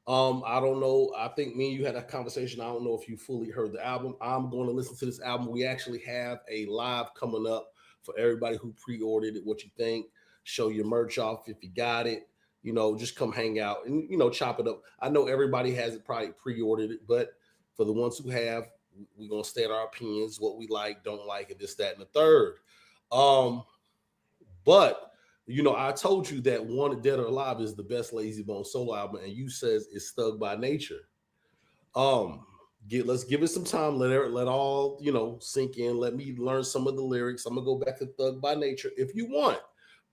I don't know. I think me and you had a conversation. I don't know if you fully heard the album. I'm going to listen to this album. We actually have a live coming up for everybody who pre-ordered it. What you think? Show your merch off if you got it. You know, just come hang out and chop it up. I know everybody has it probably pre-ordered it, but for the ones who have, we're gonna state our opinions, what we like, don't like, and this, that, and the third. But I told you that Wanted Dead or Alive is the best Lazy Bone solo album, and you says it's Thug by Nature. Let's give it some time. Let all sink in. Let me learn some of the lyrics. I'm gonna go back to Thug by Nature if you want,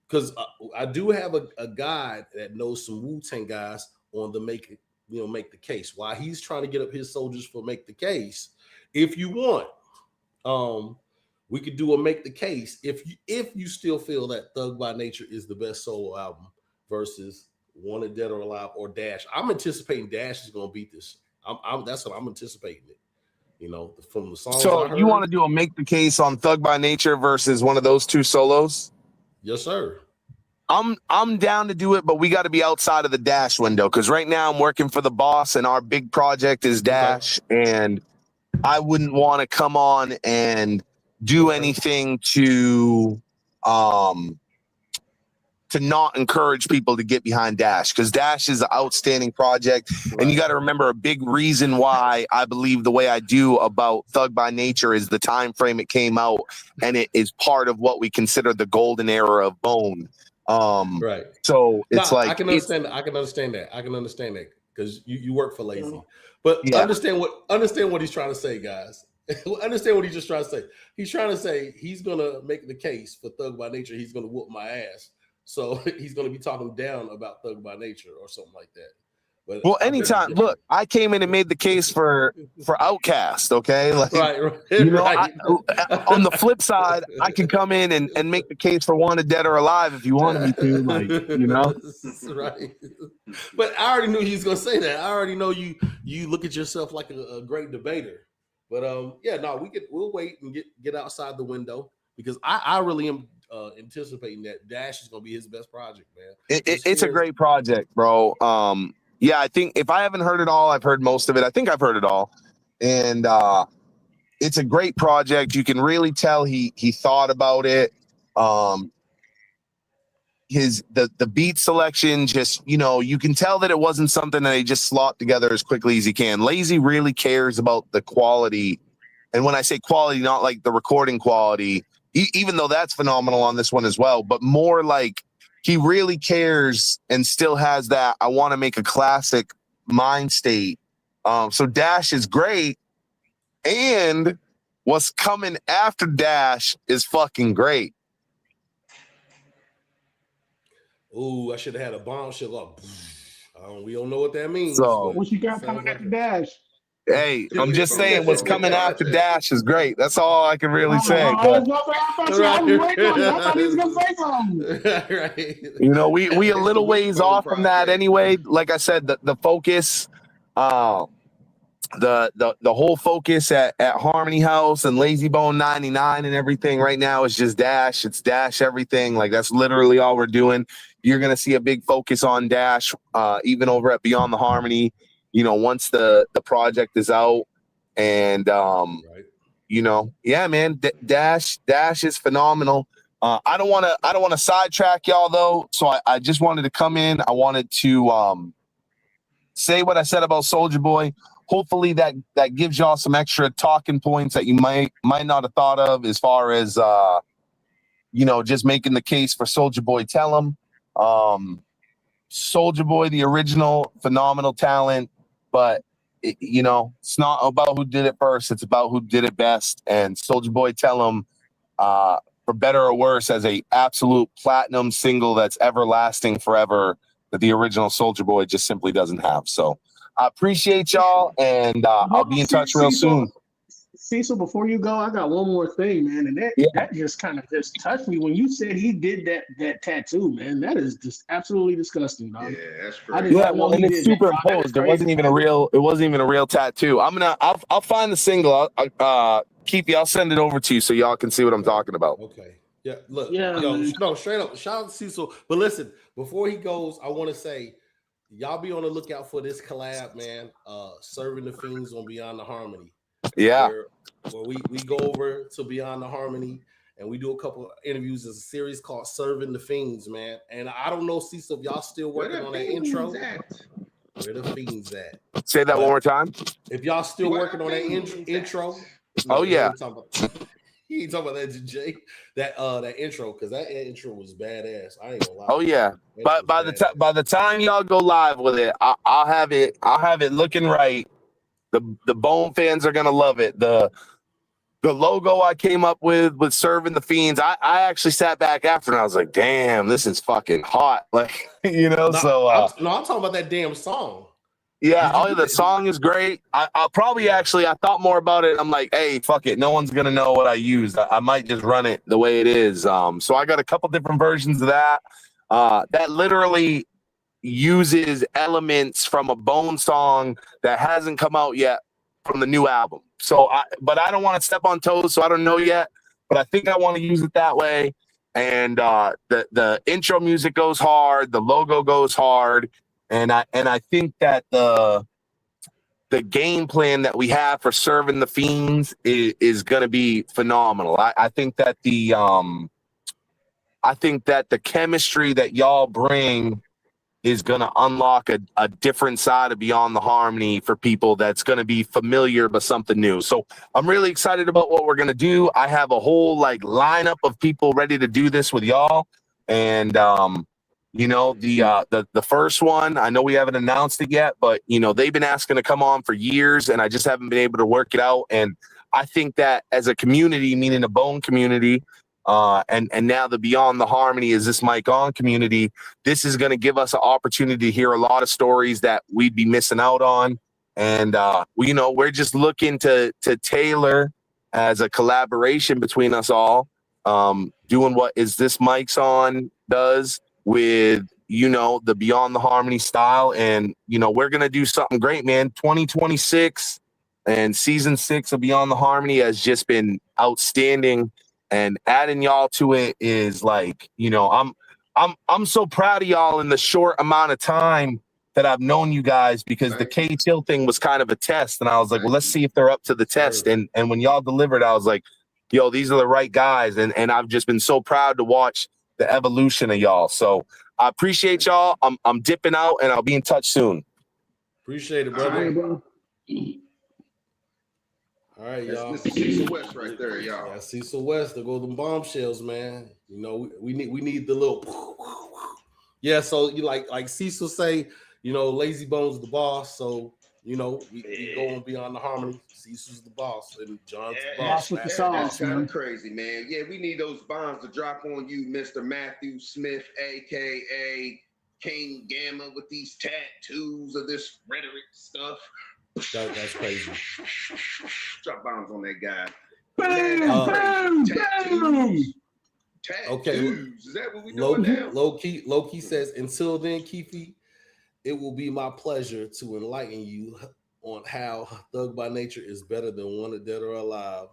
because I do have a guy that knows some Wu-Tang guys on the Make the Case. While he's trying to get up his soldiers for Make the Case, if you want, we could do a Make the Case if you still feel that Thug by Nature is the best solo album versus Wanted Dead or Alive or Dash. I'm anticipating Dash is gonna beat this. That's what I'm anticipating it. From the songs. So you want to do a Make the Case on Thug by Nature versus one of those two solos? Yes, sir. I'm down to do it, but we got to be outside of the Dash window because right now I'm working for the boss and our big project is Dash, and I wouldn't want to come on and do anything to not encourage people to get behind Dash, because Dash is an outstanding project. Right. And you got to remember, a big reason why I believe the way I do about Thug by Nature is the time frame it came out, and it is part of what we consider the golden era of Bone. Right. So it's I can understand that. I can understand that because you work for Lazy. But understand what he's trying to say, guys. Understand what he's just trying to say. He's trying to say he's gonna make the case for Thug by Nature. He's gonna whoop my ass. So he's gonna be talking down about Thug by Nature or something like that. But well, anytime. Look, I came in and made the case for Outkast. Okay, like, right. Right. On the flip side, I can come in and make the case for Wanted Dead or Alive if you wanted me to. Like, right. But I already knew he was gonna say that. I already know you look at yourself like a great debater. But we'll wait and get outside the window, because I really am anticipating that Dash is gonna be his best project, man. It's a great project, bro. I think if I haven't heard it all, I've heard most of it. I think I've heard it all, and it's a great project. You can really tell he thought about it. The beat selection, just you can tell that it wasn't something that he just slopped together as quickly as he can. Lazy really cares about the quality, and when I say quality, not like the recording quality, even though that's phenomenal on this one as well, but more like he really cares and still has that I want to make a classic mind state. So Dash is great, and what's coming after Dash is fucking great. Ooh, I should have had a bombshell up. We don't know what that means. So what you got coming after Dash? Hey, I'm just saying what's coming after Dash is great. That's all I can really say. I thought he was gonna say something. Right. We a little ways off from that anyway. Like I said, the focus, the whole focus at Harmony House and Lazy Bone 99 and everything right now is just Dash. It's Dash everything. Like, that's literally all we're doing. You're gonna see a big focus on Dash, even over at Beyond the Harmony. Once the project is out, and man, Dash is phenomenal. I don't want to sidetrack y'all though, so I just wanted to come in. I wanted to say what I said about Soulja Boy. Hopefully that gives y'all some extra talking points that you might not have thought of, as far as just making the case for Soulja Boy Tell Em. Soulja Boy, the original, phenomenal talent. But it's not about who did it first; it's about who did it best. And Soulja Boy Tell Em, for better or worse, as a absolute platinum single that's everlasting forever, that the original Soulja Boy just simply doesn't have. So I appreciate y'all, and I'll be in touch real soon. Cecil, before you go, I got one more thing, man, and that just kind of just touched me when you said he did that tattoo, man. That is just absolutely disgusting, dog. Yeah, that's crazy. And it's superimposed. It wasn't even a real tattoo. I'll find the single. Keefy, I'll send it over to you so y'all can see what I'm talking about. Okay. Yeah, look, Yeah, yo, man. no, straight up, shout out to Cecil. But listen, before he goes, I want to say, y'all be on the lookout for this collab, man. Serving the Fiends on Beyond the Harmony. Yeah. Where we go over to Beyond the Harmony and we do a couple of interviews. There's a series called Serving the Fiends, man. And I don't know, Cecil, if y'all still working on that intro. Where the fiends at? Say that one more time. If y'all still working on that intro. Oh yeah. He ain't talking about that, Jay. That intro, because that intro was badass. I ain't gonna lie. Oh yeah. But by the time y'all go live with it, I'll have it looking right. The Bone fans are gonna love it. The logo I came up with Serving the Fiends, I actually sat back after and I was like, damn, this is fucking hot. Like, you know, I'm talking about that damn song. Yeah, the song is great. I'll probably I thought more about it. I'm like, hey, fuck it. No one's gonna know what I used. I might just run it the way it is. So I got a couple different versions of that. That literally uses elements from a Bone song that hasn't come out yet from the new album. But I don't want to step on toes, so I don't know yet. But I think I want to use it that way. And the intro music goes hard. The logo goes hard. And I think that the game plan that we have for Serving the Fiends is going to be phenomenal. I think that the chemistry that y'all bring is going to unlock a different side of Beyond the Harmony for people that's going to be familiar but something new. So I'm really excited about what we're going to do. I have a whole lineup of people ready to do this with y'all. And the first one, I know we haven't announced it yet, but they've been asking to come on for years and I just haven't been able to work it out. And I think that as a community, meaning the Bone community, and now the Beyond the Harmony is this Mic On community, this is going to give us an opportunity to hear a lot of stories that we'd be missing out on. And we're just looking to tailor as a collaboration between us all, doing what Is This Mic's On does with the Beyond the Harmony style. And we're gonna do something great, man. 2026 and season 6 of Beyond the Harmony has just been outstanding, and adding y'all to it is I'm so proud of y'all in the short amount of time that I've known you guys, because the K-Till thing was kind of a test, and I was like, well, let's see if they're up to the test. And when y'all delivered, I was like, yo, these are the right guys, and I've just been so proud to watch the evolution of y'all. So I appreciate y'all. I'm dipping out, and I'll be in touch soon. Appreciate it, brother. All right, bro. All right, y'all. That's Mr. Cecil West right there, y'all. Yeah, Cecil West. There go them bombshells, man. We need the little. Yeah, so you like Cecil say, Lazy Bones the boss. So we go on Beyond the Harmony. Cecil's the boss, and John's the boss. With the sauce, That's kind man. of crazy, man. Yeah, we need those bombs to drop on you, Mr. Matthew Smith, aka King Jamma, with these tattoos of this rhetoric stuff. That's crazy. Drop bombs on that guy. Boom, Tattoos. Okay. Is that what we doing now? Low key says, until then, Keefy, it will be my pleasure to enlighten you on how Thug by Nature is better than Wanted Dead or Alive.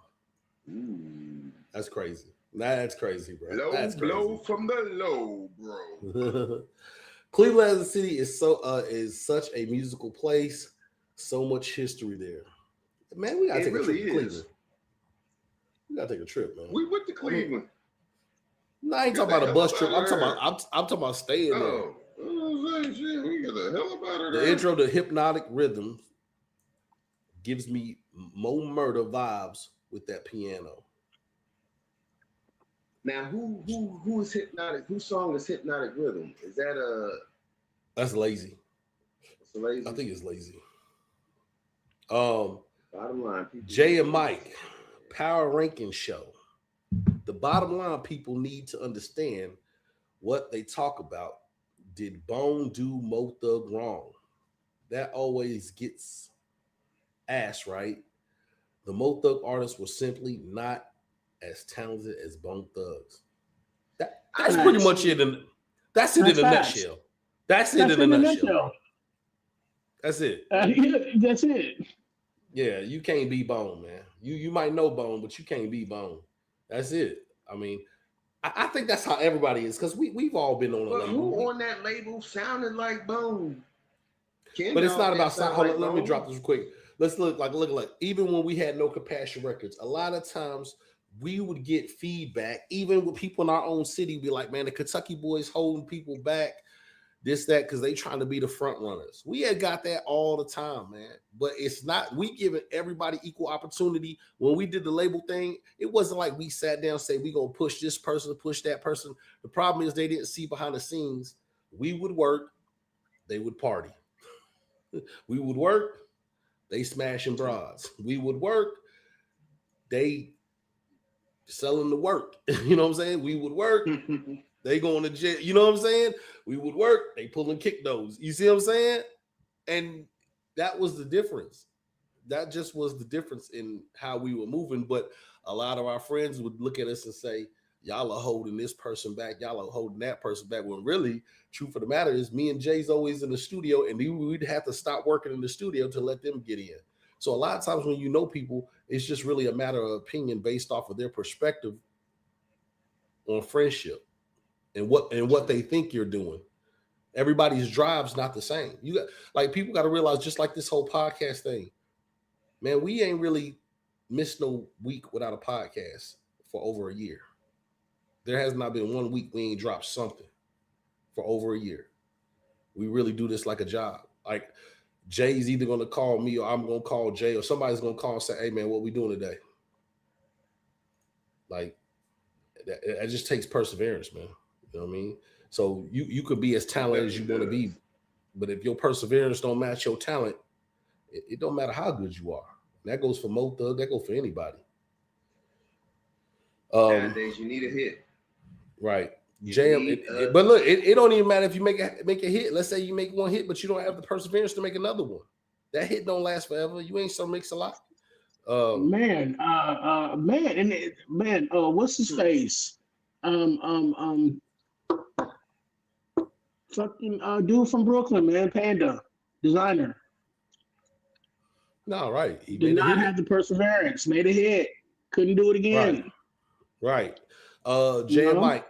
Ooh. That's crazy. That's crazy, bro. Low That's crazy. blow from the low, bro. Cleveland as a city is such a musical place. So much history there. Man, we gotta take a trip to Cleveland. We gotta take a trip, man. We went to Cleveland. No, I ain't talking about a bus trip. I'm talking about staying there. We got the hell about it. The intro to Hypnotic Rhythms gives me Mo Murder vibes with that piano. Now, who is Hypnotic? Whose song is Hypnotic Rhythm? Is that That's Lazy. It's Lazy? I think it's Lazy. Bottom line, people. Jay and Mike, Power Ranking Show. The bottom line, people need to understand what they talk about. Did Bone do Mo Thug wrong? That always gets asked, right? The Mo Thug artists were simply not as talented as Bone Thugs. That's pretty much it. That's it in a nutshell. That's it in a nutshell. That's it. That's it. Yeah, you can't be Bone, man. You might know Bone, but you can't be Bone. That's it. I mean, I think that's how everybody is because we've all been on a But label. who on that label sounded like Bone? But it's not about sound hold like on, let me Bone. drop this quick. Let's look like even when we had No Compassion Records, a lot of times we would get feedback, even with people in our own city, be like, man, the Kentucky boys holding people back, this, that, because they trying to be the front runners. We had got that all the time, man. But it's not, we giving everybody equal opportunity. When we did the label thing, it wasn't like we sat down and say, we gonna push this person, push that person. The problem is they didn't see behind the scenes. We would work, they would party. We would work, they smashing broads. We would work, they selling the work. You know what I'm saying? We would work, they going to jail. You know what I'm saying? We would work, they pulling kick those. You see what I'm saying? And that was the difference. That just was the difference in how we were moving. But a lot of our friends would look at us and say, y'all are holding this person back, y'all are holding that person back. When really, truth of the matter is, me and Jay's always in the studio, and we'd have to stop working in the studio to let them get in. So a lot of times when you know people, it's just really a matter of opinion based off of their perspective on friendship and what they think you're doing. Everybody's drive's not the same. You got, like, people got to realize, just like this whole podcast thing, man, we ain't really missed no week without a podcast for over a year. There has not been 1 week we ain't dropped something for over a year. We really do this like a job. Like, Jay's either going to call me or I'm going to call Jay, or somebody's going to call and say, hey, man, what we doing today? Like, it just takes perseverance, man. You know what I mean? So you could be as talented as you want to be, but if your perseverance don't match your talent, it don't matter how good you are. That goes for Mo Thug. That goes for anybody. Nowadays, you need a hit. Right. But look, it don't even matter if you make a hit. Let's say you make one hit, but you don't have the perseverance to make another one. That hit don't last forever. You ain't so mix a lot. Man, what's his face? Fucking dude from Brooklyn, man, Panda, designer. No, right. He did not have the perseverance. Made a hit. Couldn't do it again. Right. Jay and Mike.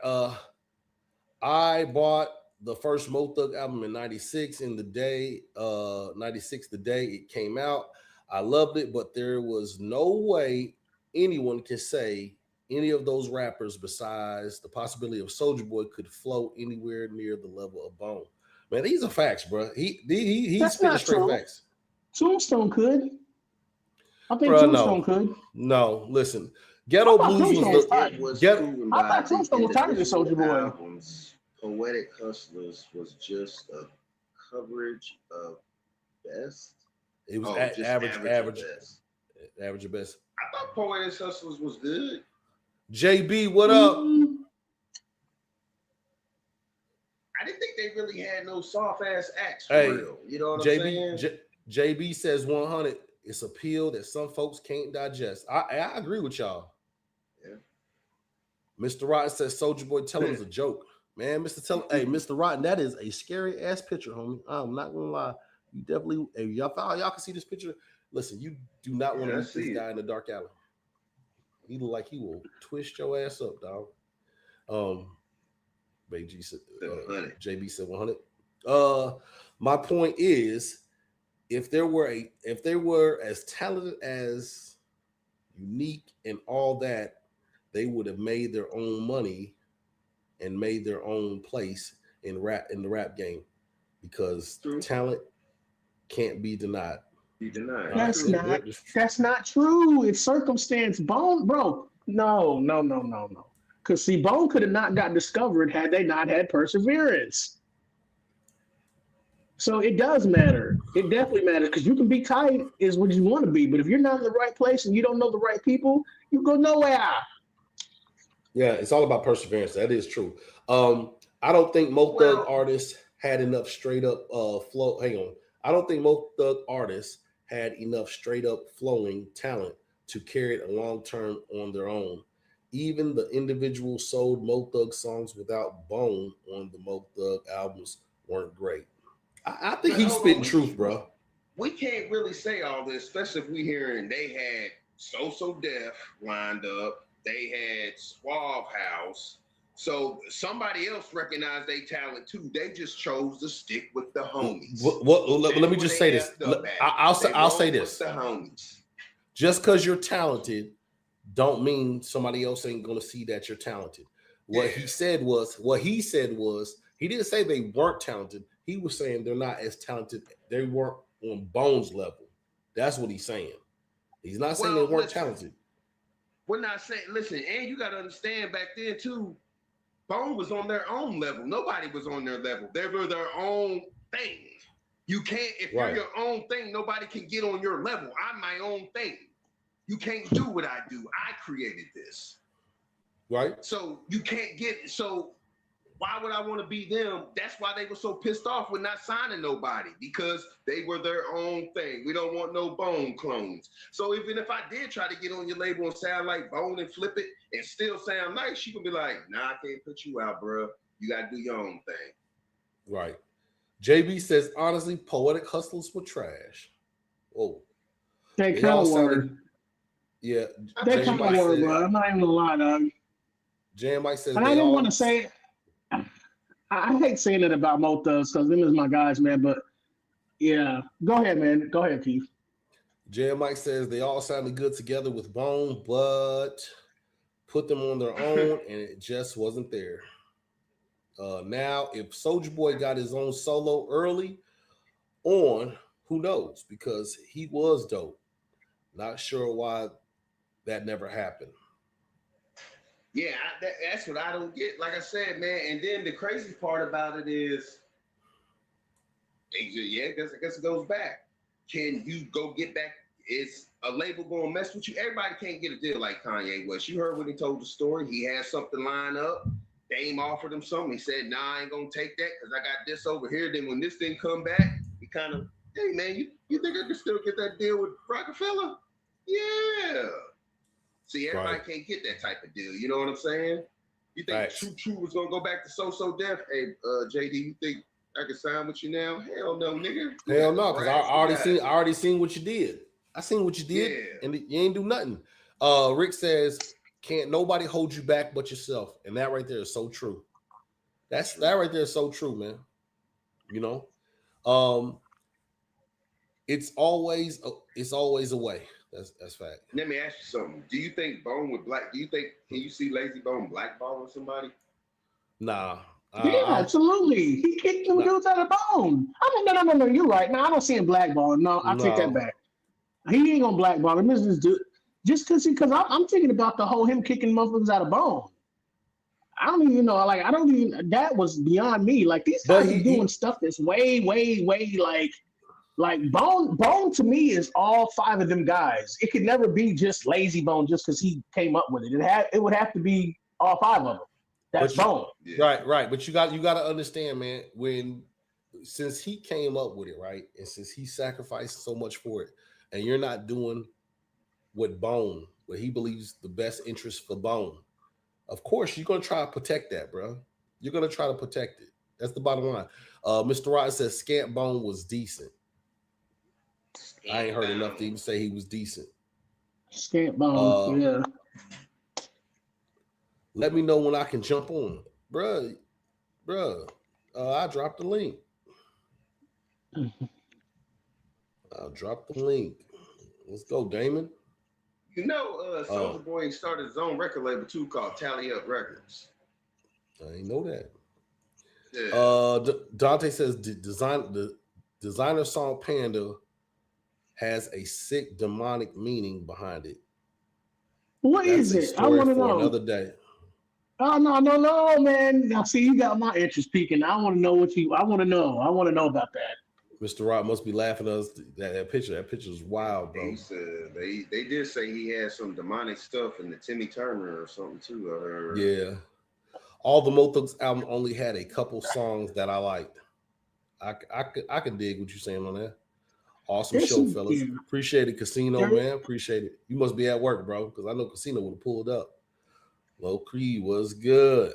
I bought the first Mo Thug album in '96 in the day, '96 the day it came out. I loved it, but there was no way anyone can say any of those rappers, besides the possibility of Soulja Boy, could flow anywhere near the level of Bone. Man, these are facts, bro. He's spitting straight facts. Tombstone could. I think Tombstone could. No, listen. Ghetto Blues was proven by Tombstone was tired of Soulja Boy. Albums. Poetic Hustlers was just a coverage of best. It was average best. Average at best. I thought Poetic Hustlers was good. JB, what up? I didn't think they really had no soft ass acts for real. You know what I'm saying? JB says 100. It's a pill that some folks can't digest. I agree with y'all. Yeah. Mr. Rotten says Soulja Boy Tell Em is a joke. Man, hey, Mr. Rotten, that is a scary ass picture, homie. I'm not gonna lie. You definitely, hey, y'all can see this picture. Listen, you do not want to meet this guy in the dark alley. He look like he will twist your ass up, dog. JB said 100. My point is, if they were as talented, as unique and all that, they would have made their own money and made their own place in the rap game, because talent can't be denied. That's not true. It's circumstance. Bone, bro. No. Because see, Bone could have not got discovered had they not had perseverance. So it does matter. It definitely matters, because you can be tight is what you want to be, but if you're not in the right place and you don't know the right people, you go nowhere. Yeah, it's all about perseverance. That is true. I don't think Mo Thug artists had enough straight up flow. Hang on. I don't think Mo Thug artists had enough straight up flowing talent to carry it a long term on their own. Even the individual sold Mo Thug songs without Bone on the Mo Thug albums weren't great. I think he's spitting truth, bro. we can't really say all this, especially if we hearing they had So Def lined up, they had Suave House. So somebody else recognized their talent too. They just chose to stick with the homies. Let me just say this. I'll say this. The homies. Just because you're talented, don't mean somebody else ain't gonna see that you're talented. What he said was he didn't say they weren't talented. He was saying they're not as talented. They weren't on Bones level. That's what he's saying. He's not saying they weren't talented. We're not saying, listen, and you got to understand back then too, Bone was on their own level. Nobody was on their level. They were their own thing. You can't, if you're your own thing, nobody can get on your level. I'm my own thing. You can't do what I do. I created this. Right. So you can't get, so why would I want to be them? That's why they were so pissed off with not signing nobody, because they were their own thing. We don't want no Bone clones. So even if I did try to get on your label and sound like Bone and flip it and still sound nice, she gonna be like, nah, I can't put you out, bro. You gotta do your own thing. Right. JB says, honestly, Poetic Hustlers were trash. Oh. They kind of were. Yeah. They kind of were, bro. I'm not even gonna lie, dog. Jan Mike says, and I didn't want to say, I hate saying it about Mo Thugs because them is my guys, man. But yeah, go ahead, man. Go ahead, Keith. Jan Mike says they all sounded good together with Bone, but put them on their own, and it just wasn't there. Now, if Soulja Boy got his own solo early on, who knows? Because he was dope. Not sure why that never happened. Yeah, that's what I don't get. Like I said, man, and then the crazy part about it is, I guess it goes back. Can you go get back? Is a label going to mess with you? Everybody can't get a deal like Kanye West. You heard when he told the story. He had something lined up. Dame offered him something. He said, nah, I ain't going to take that because I got this over here. Then when this thing come back, he kind of, hey, man, you think I can still get that deal with Rockefeller? Yeah. See, everybody can't get that type of deal. You know what I'm saying? You think True was gonna go back to So Def? Hey, JD, you think I can sign with you now? Hell no, nigga. Hell no, because I already seen what you did. I seen what you did, and you ain't do nothing. Rick says, "Can't nobody hold you back but yourself," and that right there is so true. That right there is so true, man. You know, it's always a way. That's fact. Let me ask you something. Do you think Bone with black? Can you see Lazy Bone blackballing somebody? Nah. Yeah, absolutely. He kicked them dudes out of Bone. No. You're right. No, I don't see him blackballing. No, I take that back. He ain't gonna blackball him. This dude, just because I'm thinking about the whole him kicking motherfuckers out of Bone. I don't even know. Like, I don't even. That was beyond me. Like, these guys are doing stuff that's way like Bone to me is all five of them guys. It could never be just Lazy Bone just because he came up with it. It would have to be all five of them. That's Bone. Right. But you got to understand, man, since he came up with it, right? And since he sacrificed so much for it, and you're not doing what he believes the best interest for Bone, of course you're gonna try to protect that, bro. You're gonna try to protect it. That's the bottom line. Mr. Rod says Scant Bone was decent. I ain't heard enough to even say he was decent. Scant Bone, yeah. Let me know when I can jump on, bruh. I dropped the link. I'll drop the link. Let's go, Damon. You know, Soulja Boy started his own record label too, called Tally Up Records. I ain't know that. Yeah. Dante says the designer song Panda has a sick demonic meaning behind it. What is it? I want to know. Another day. Oh no, man. Now see, you got my interest peaking. I want to know I want to know about that. Mr. Rock must be laughing at us. That picture. That picture is wild, bro. He said they did say he had some demonic stuff in the Timmy Turner or something too. Yeah. All the Mo Thugs album only had a couple songs that I liked. I can dig what you're saying on that. Awesome show, fellas. Appreciate it, Casino, man. Appreciate it. You must be at work, bro, because I know Casino would have pulled up. Low Creed was good.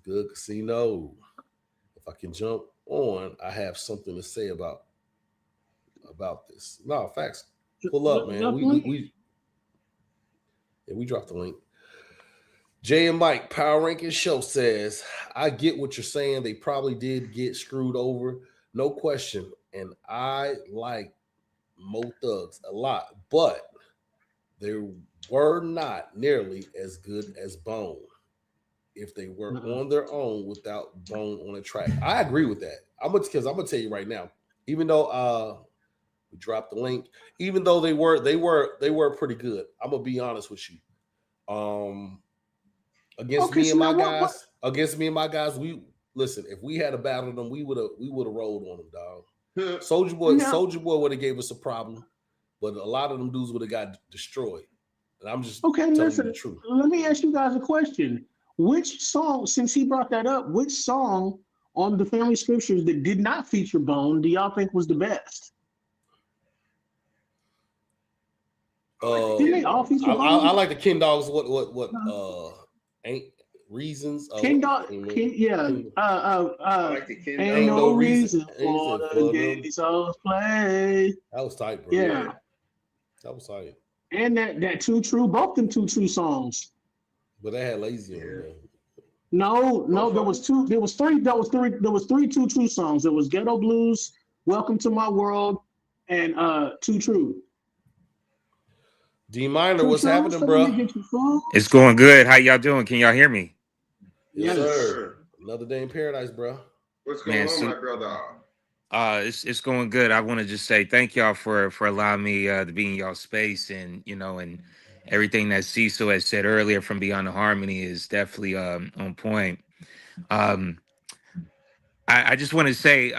Casino. If I can jump on, I have something to say about about this. No facts. Pull up, man. We dropped the link. Jay and Mike Power Ranking Show says, I get what you're saying. They probably did get screwed over, no question. And I like Mo Thugs a lot, but they were not nearly as good as Bone if they were on their own without Bone on a track. I agree with that. I'm gonna tell you right now, even though we dropped the link, even though they were pretty good. I'm gonna be honest with you. Against me and my guys, we listen. If we had a battle them, we would have rolled on them, dog. Soulja Boy would have gave us a problem, but a lot of them dudes would have got destroyed. And I'm just telling you the truth. Let me ask you guys a question. Which song, since he brought that up, which song on the Family Scriptures that did not feature Bone do y'all think was the best? Didn't they all feature Bone? I like the Ken Dogs. Ain't reasons. King Dog, yeah. like the King Ain't Dog. no reason for the gay souls play. That was tight, bro. Yeah. That was tight. And that Too True, both them Too True songs. But they had Lazy on there. No, there was three Too True songs. There was Ghetto Blues, Welcome to My World, and Too True. D Minor, what's happening, bro? It's going good. How y'all doing? Can y'all hear me? Yes, sir. Another day in paradise, bro. What's going on, my brother? It's going good. I want to just say thank y'all for allowing me to be in y'all space, and and everything that Cecil has said earlier from Beyond the Harmony is definitely on point. I just want to say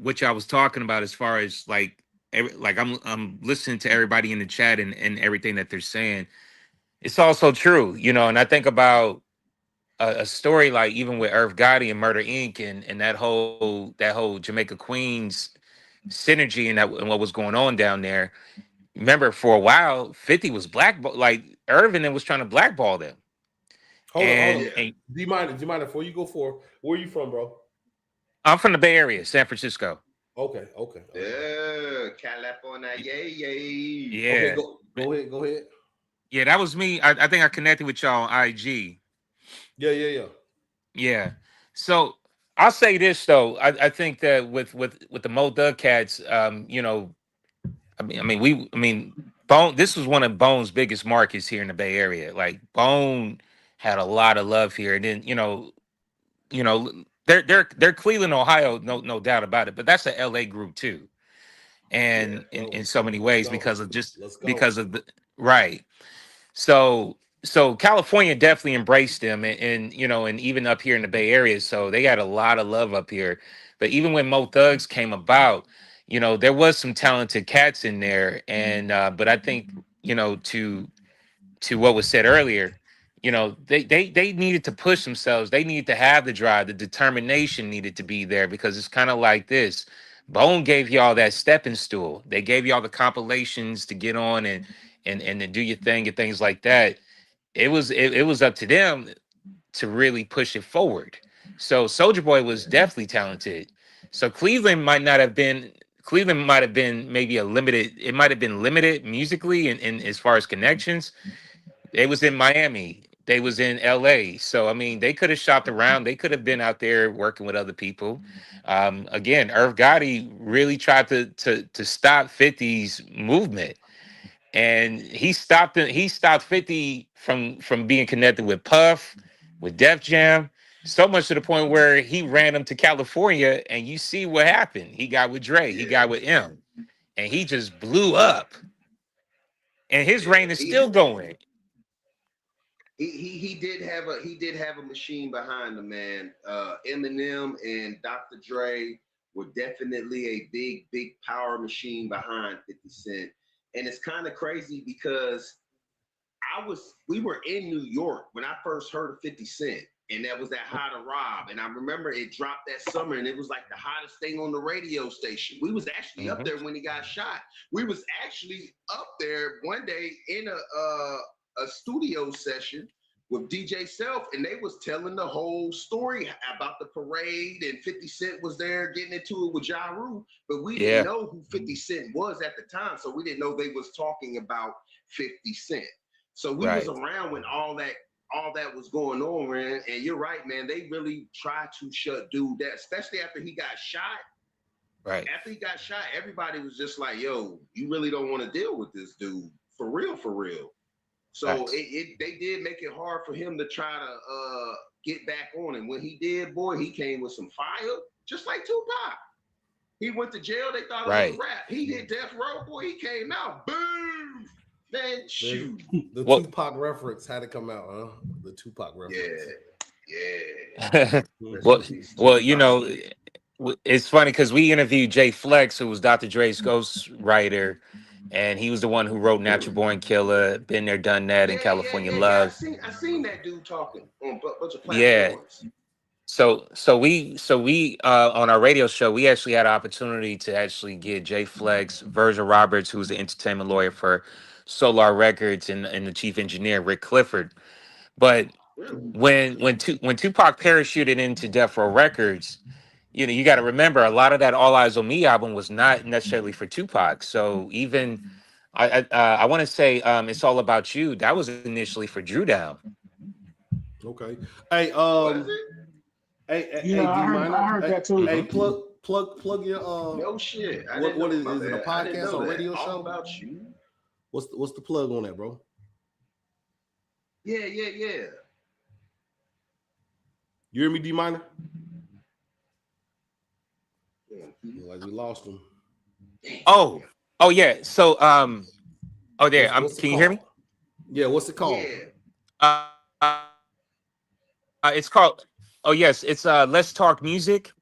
what y'all was talking about as far as I'm listening to everybody in the chat and everything that they're saying. It's also true, and I think about a story like even with Irv Gotti and Murder Inc. and that whole Jamaica Queens synergy and what was going on down there. Remember, for a while, 50 was blackball, like Irvin and was trying to blackball them. Hold on. And D Minor, before you go forward, where are you from, bro? I'm from the Bay Area, San Francisco. Okay. Yeah, California, yay. Yeah. Okay, go ahead. Yeah, that was me. I think I connected with y'all on IG. Yeah. So I'll say this though. I think that with the Mo Dug cats, Bone. This was one of Bone's biggest markets here in the Bay Area. Like Bone had a lot of love here, and then they're Cleveland, Ohio, no doubt about it. But that's a LA group too, and in so many ways because of the right. So California definitely embraced them, and even up here in the Bay Area, so they got a lot of love up here. But even when Mo Thugs came about, there was some talented cats in there, and but I think to what was said earlier, they needed to push themselves. They needed to have the drive, the determination needed to be there because it's kind of like this. Bone gave y'all that stepping stool. They gave y'all the compilations to get on and to do your thing and things like that. It was up to them to really push it forward. So Soulja Boy was definitely talented. So Cleveland might have been maybe it might have been limited musically and as far as connections. They was in Miami. They was in LA. So I mean, they could have shopped around. They could have been out there working with other people. Again, Irv Gotti really tried to stop 50's movement. And he stopped 50 from being connected with Puff, with Def Jam, so much to the point where he ran him to California, and you see what happened. He got with Dre, he got with M, and he just blew up. And his reign is still going. He did have a machine behind him, man. Eminem and Dr. Dre were definitely a big power machine behind 50 Cent. And it's kind of crazy because we were in New York when I first heard of 50 Cent, and that was that How to Rob. And I remember it dropped that summer, and it was like the hottest thing on the radio station. We was actually up there when he got shot. We was actually up there one day in a studio session with DJ Self, and they was telling the whole story about the parade, and 50 Cent was there getting into it with Ja Rule, but we didn't know who 50 Cent was at the time, so we didn't know they was talking about 50 Cent. So we was around when all that was going on, man. And you're right, man. They really tried to shut dude down, especially after he got shot. Right. After he got shot, everybody was just like, yo, you really don't want to deal with this dude. For real, for real. So they did make it hard for him to try to get back on. And when he did, boy, he came with some fire, just like Tupac. He went to jail. They thought it was a rap. He hit death row, boy. He came out. Boom. Man, shoot. The Tupac reference had to come out, huh? The Tupac reference. Yeah. well, you know, it's funny because we interviewed Jay Flex, who was Dr. Dre's ghostwriter, and he was the one who wrote Natural Born Killer, Been There, Done That, and California Love. I seen that dude talking on a bunch of platforms. Yeah. So we on our radio show, we actually had an opportunity to actually get Jay Flex, Virgil Roberts, who's the entertainment lawyer for Solar Records, and the chief engineer Rick Clifford. But when Tupac parachuted into Death Row Records, you know, you got to remember a lot of that All Eyes on Me album was not necessarily for Tupac. So even I want to say It's All About You, that was initially for Drew Down. Okay. Hey, yeah, I heard that too. Hey, plug your no shit. What is it, a podcast or a radio show? All About You. What's the plug on that, bro? Yeah. You hear me, D Minor? Like we lost him. Oh yeah. So there. Can you hear me? Yeah. What's it called? It's called. Oh yes, it's Let's Talk Music.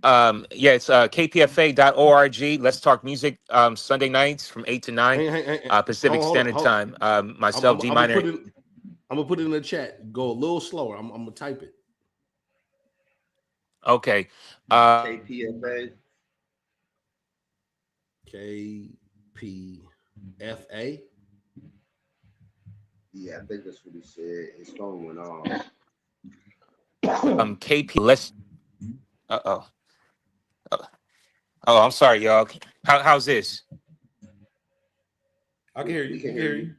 It's kpfa.org. Let's Talk Music. Sunday nights from 8 to 9 Pacific Standard Time. Myself, D Minor. I'm gonna put it in the chat. Go a little slower. I'm gonna type it. Okay. KPFA. KPFA. Yeah, I think that's what he said. His phone went off. KP. Let's. Oh, I'm sorry, y'all. How's this? I can hear you. Can hear you.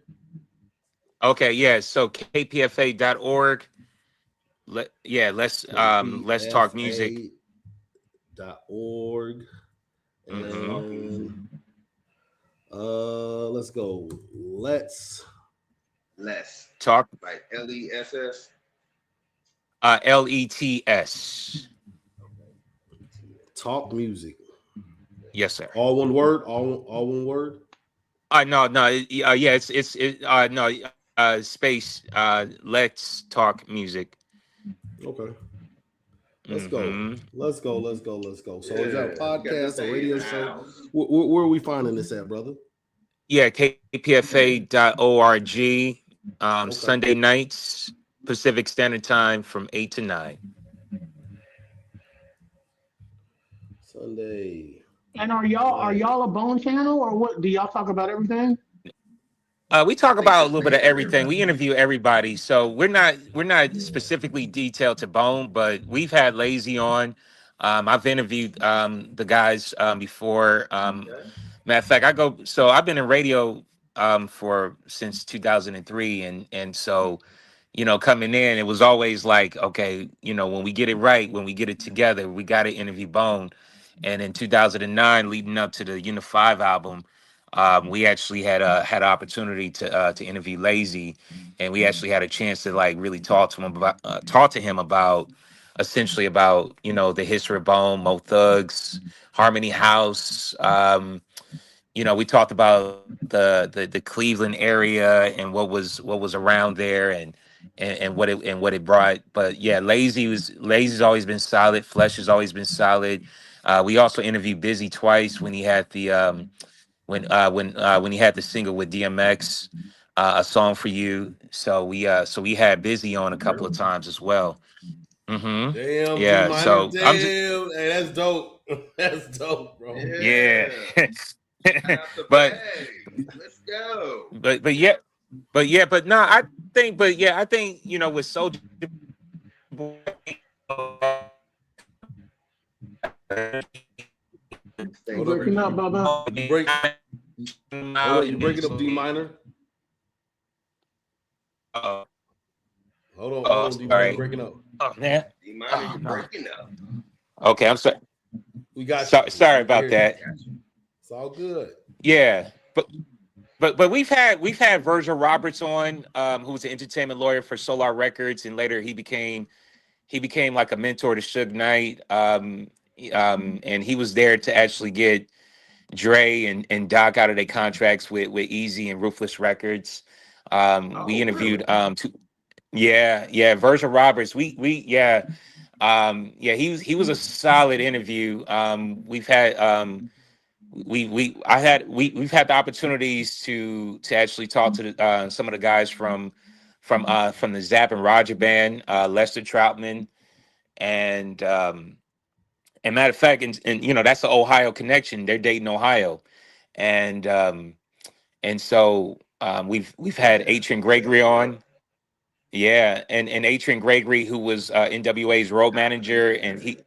Okay, yeah. So kpfa.org. Let's talk music. .org. And let's go. Let's talk. Like LESS. LETS. Talk music. Yes, sir. All one word. All one word. Space. Let's talk music. Okay. Let's go. Let's go. So is that a podcast, a radio show? Where are we finding this at, brother? Yeah, kpfa.org. Sunday nights, Pacific Standard Time from 8 to 9. Sunday. And are y'all a Bone channel, or what? Do y'all talk about everything? We talk about a little bit of everything. We interview everybody, so we're not specifically detailed to Bone, but we've had Lazy on. I've interviewed the guys before. Matter of fact, I've been in radio since 2003, and so, you know, coming in, it was always like, okay, you know, when we get it right, when we get it together, we got to interview Bone. And in 2009, leading up to the Unit 5 album, we actually had an opportunity to interview Lazy, and we actually had a chance to like really talk to him about essentially about, you know, the history of Bone, Mo Thugs, Harmony House. You know, we talked about the Cleveland area and what was around there and what it brought. But yeah, Lazy's always been solid. Flesh has always been solid. We also interviewed Busy twice when he had the when he had the single with DMX, A Song for You. So we had Busy on a couple of times as well. Damn, yeah. So damn, hey, that's dope. That's dope, bro. Yeah. But let's go. But think, but yeah, I think with Soulja Boy, You Hold up, breaking up, brother? you break. Hold up, you breaking up D minor. Oh, Hold on, D minor, you sorry. breaking up. Oh man. D minor, Oh you no. breaking up. Okay, I'm sorry. We got you. Sorry We can about hear you. that. It's all good. Yeah, but we've had Virgil Roberts on, who was an entertainment lawyer for Solar Records, and later he became like a mentor to Suge Knight. And he was there to actually get Dre and Doc out of their contracts with Easy and Ruthless Records. We Oh, interviewed really? yeah, Virgil Roberts. Yeah, he was a solid interview. We've had we've had the opportunities to actually talk to some of the guys from the Zapp and Roger band, Lester Troutman, and matter of fact, and that's the Ohio connection. They're dating Ohio, and so we've had Adrian Gregory on. Yeah, and Adrian Gregory, who was NWA's road manager, and he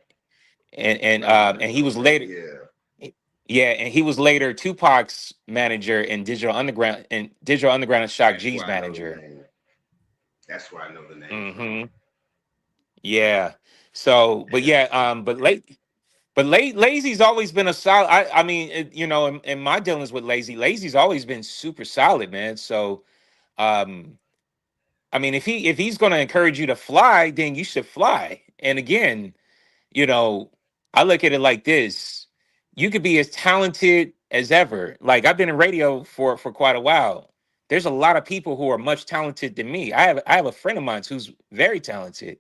was later. Yeah. Yeah, and he was later Tupac's manager and Digital Underground and Shock That's G's why I know the manager. name. That's where I know the name from. Hmm. Yeah. So, but yeah, Lazy's always been a solid. I mean, in my dealings with Lazy's always been super solid, man. So, um, I mean, if he's going to encourage you to fly, then you should fly. And again, you know, I look at it like this: you could be as talented as ever. Like I've been in radio for quite a while. There's a lot of people who are much talented than me. I have a friend of mine who's very talented.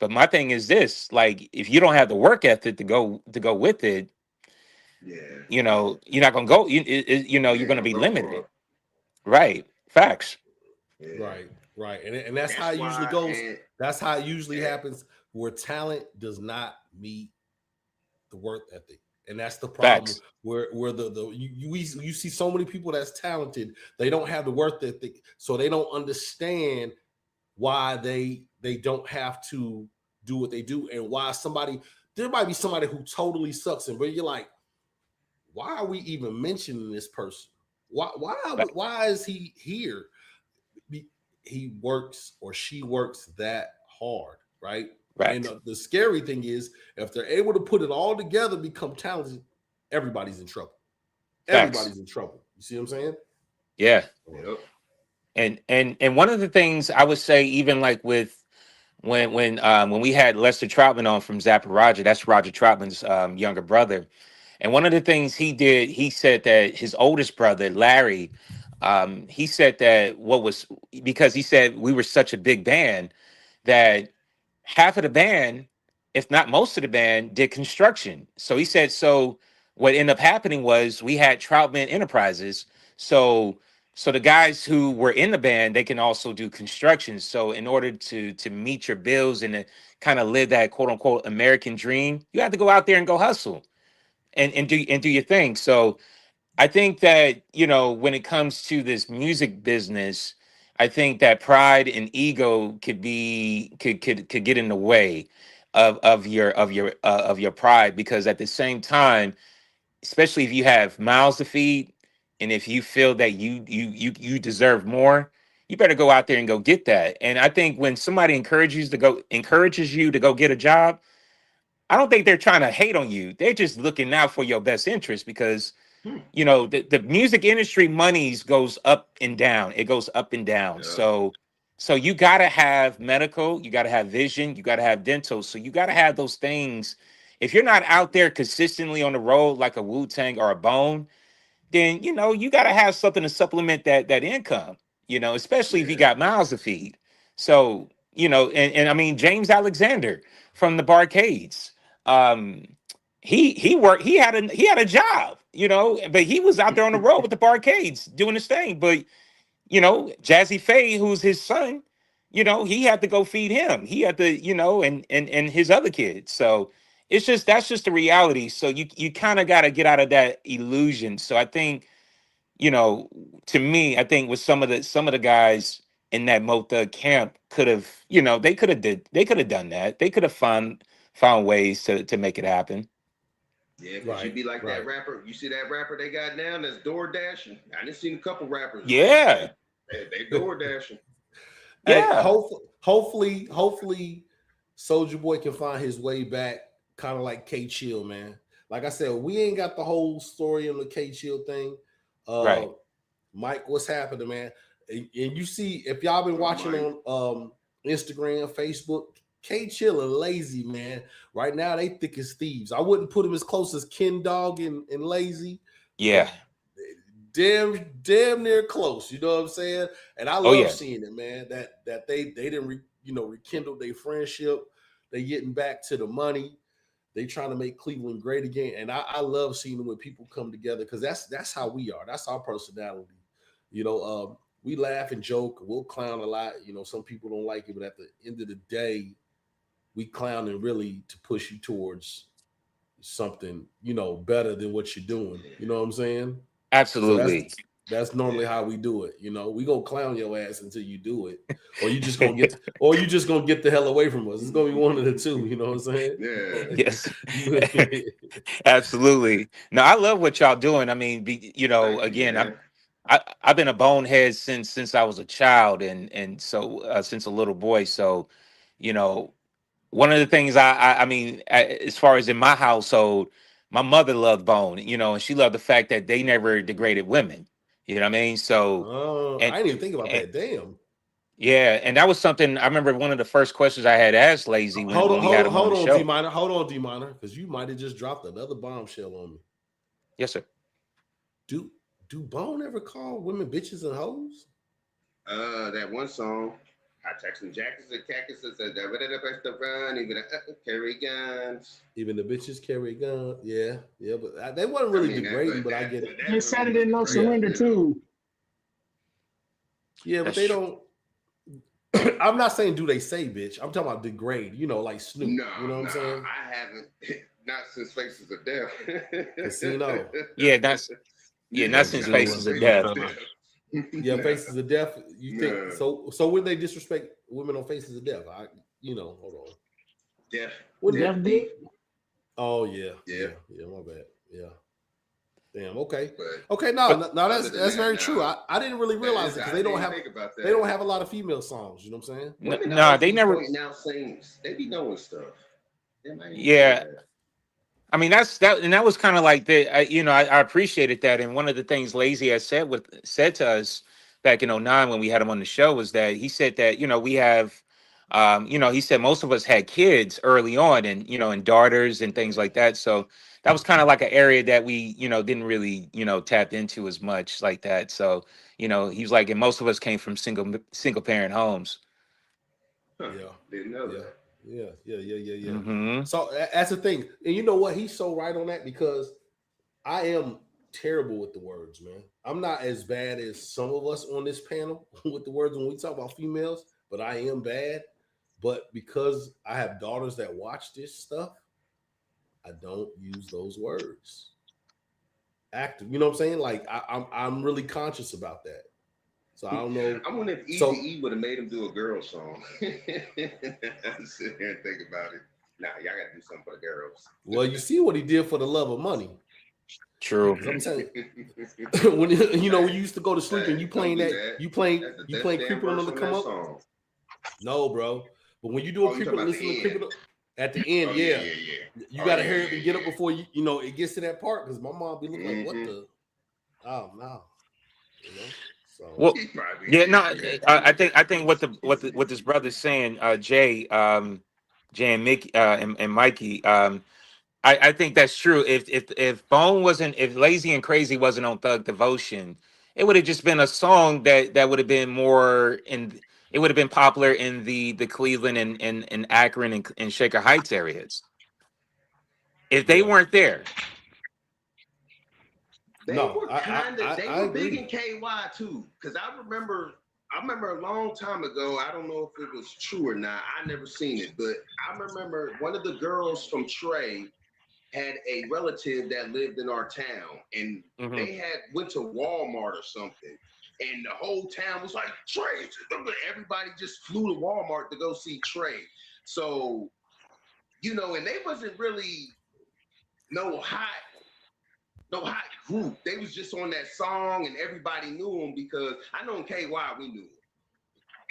But my thing is this: like, if you don't have the work ethic to go with it, Yeah. you're not gonna go. You You're ain't gonna gonna be go for limited. it. Right? Facts. Yeah. Right. And that's how That's it usually why, goes. and That's how it usually yeah, happens where talent does not meet the work ethic. And that's the problem Facts. where you see so many people that's talented, they don't have the work ethic, so they don't understand why they don't have to do what they do, and why there might be somebody who totally sucks, and but you're like, why are we even mentioning this person? Why is he here? He works or she works that hard, right? And Facts. the scary thing is, if they're able to put it all together, become talented, everybody's in trouble. Facts. Everybody's in trouble. You see what I'm saying? Yeah. yep. And one of the things I would say, even like with when we had Lester Troutman on from Zapp and Roger, that's Roger Troutman's younger brother. And one of the things he did, he said that his oldest brother, Larry, he said that because he said we were such a big band that half of the band, if not most of the band, did construction. So he said, so what ended up happening was we had Troutman Enterprises. So the guys who were in the band, they can also do construction. So in order to meet your bills and to kind of live that quote unquote American dream, you have to go out there and go hustle and do your thing. So I think that, when it comes to this music business, I think that pride and ego could get in the way of your pride, because at the same time, especially if you have mouths to feed, and if you feel that you deserve more, you better go out there and go get that. And I think when somebody encourages you to go get a job, I don't think they're trying to hate on you. They're just looking out for your best interest, because Hmm. the music industry monies goes up and down. It goes up and down. Yep. So you got to have medical, you got to have vision, you got to have dental. So you got to have those things. If you're not out there consistently on the road like a Wu-Tang or a Bone, then you got to have something to supplement that income, especially if you Yeah. got mouths to feed. So, and I mean James Alexander from the Barcades. Um, he had a job, but he was out there on the road with the Barcades doing his thing. But Jazzy Faye, who's his son, he had to go feed him. He had to, and his other kids. So that's just the reality. So you kind of got to get out of that illusion. So I think, you know, to me, I think with some of the guys, in that Mo Thug camp could have, they could have done that. They could have found ways to make it happen. Yeah, because you Right, be like right. that rapper. You see that rapper they got now that's door dashing. I done seen a couple rappers. Yeah. Like, they door dashing. Hey, Yeah. hopefully, Soldier Boy can find his way back, kind of like K Chill, man. Like I said, we ain't got the whole story on the K Chill thing. Right. Mike, what's happening, man? And you see, if y'all been watching on Instagram, Facebook, K Chill and Lazy, man. Right now, they thick as thieves. I wouldn't put him as close as Ken Dog and Lazy, Yeah. but damn near close. You know what I'm saying? And I Oh love yeah. seeing it, man. That they didn't rekindle their friendship. They getting back to the money. They trying to make Cleveland great again. And I love seeing when people come together because that's how we are. That's our personality. We laugh and joke. We'll clown a lot. Some people don't like it, but at the end of the day, we clown and really to push you towards something, better than what you're doing. You know what I'm saying? So Absolutely. that's normally how we do it. We gonna clown your ass until you do it, or you just gonna get the hell away from us. It's gonna be one of the two. You know what I'm saying? Yes. Absolutely. No, I love what y'all doing. I mean, again, I've been a bonehead since I was a child, and so since a little boy. So, you know, one of the things I mean, as far as in my household, my mother loved Bone, and she loved the fact that they never degraded women. You know what I mean? So, I and, didn't even think about and that. Damn. yeah, and that was something I remember. One of the first questions I had asked Lazy when we had him on the show. Hold on, D Minor, because you might have just dropped another bombshell on me. Yes, sir. Do Bone ever call women bitches and hoes? That one song. I text them jackets and cactuses and even carry guns. Even the bitches carry guns. Yeah, but they wasn't really degrading. But I get it. They said it in No Surrender too. Yeah, but they don't. I'm not saying do they say bitch. I'm talking about degrade. Like Snoop. No, you know what I'm saying? I haven't. Not since Faces of Death. Casino. Yeah, not since Faces of Death. Yeah, Faces of Death. You think so? So when they disrespect women on Faces of Death, hold on. Death. Death D. Oh yeah. My bad. Yeah. Damn. Okay. No, that's very true. I didn't really realize it because they don't have a lot of female songs. You know what I'm saying? No, they never. Now sings. They be knowing stuff. Yeah. I mean, that was kind of like I appreciated that, and one of the things Lazy has said to us back in '09 when we had him on the show was that he said that we have, he said most of us had kids early on, and daughters and things like that. So that was kind of like an area that we didn't really tap into as much like that. So he was like, and most of us came from single parent homes. Huh. Yeah, didn't know that. Yeah. Mm-hmm. So that's the thing, and you know what? He's so right on that because I am terrible with the words, man. I'm not as bad as some of us on this panel with the words when we talk about females, but I am bad. But because I have daughters that watch this stuff, I don't use those words. Active, you know what I'm saying? Like I'm really conscious about that. So I don't know. I wonder if Eazy-E would have made him do a girl song. I'm sitting here and think about it. Nah, y'all got to do something for the girls. Well, you see what he did for the love of money. True. I'm saying, when you used to go to sleep and you playing creeping on them to come up. Song. No, bro. But when you do a creeping, listen to creeping at the end, yeah. You gotta hear it and get up before it gets to that part because my mom be looking like, what the? Oh no. So. Well, yeah, no. I think what this brother's saying, Jay and Mickey and Mikey. I think that's true. If Bone wasn't, if Lazy and Crazy wasn't on Thug Devotion, it would have just been a song that would have been more in. It would have been popular in the Cleveland and Akron and Shaker Heights areas. If they weren't there. They were big in KY too, because I remember a long time ago. I don't know if it was true or not. I never seen it, but I remember one of the girls from Trey had a relative that lived in our town, and they went to Walmart or something, and the whole town was like, Trey. Everybody just flew to Walmart to go see Trey. So, you know, and they wasn't really no hot group. They was just on that song, and everybody knew them because I know in KY we knew them.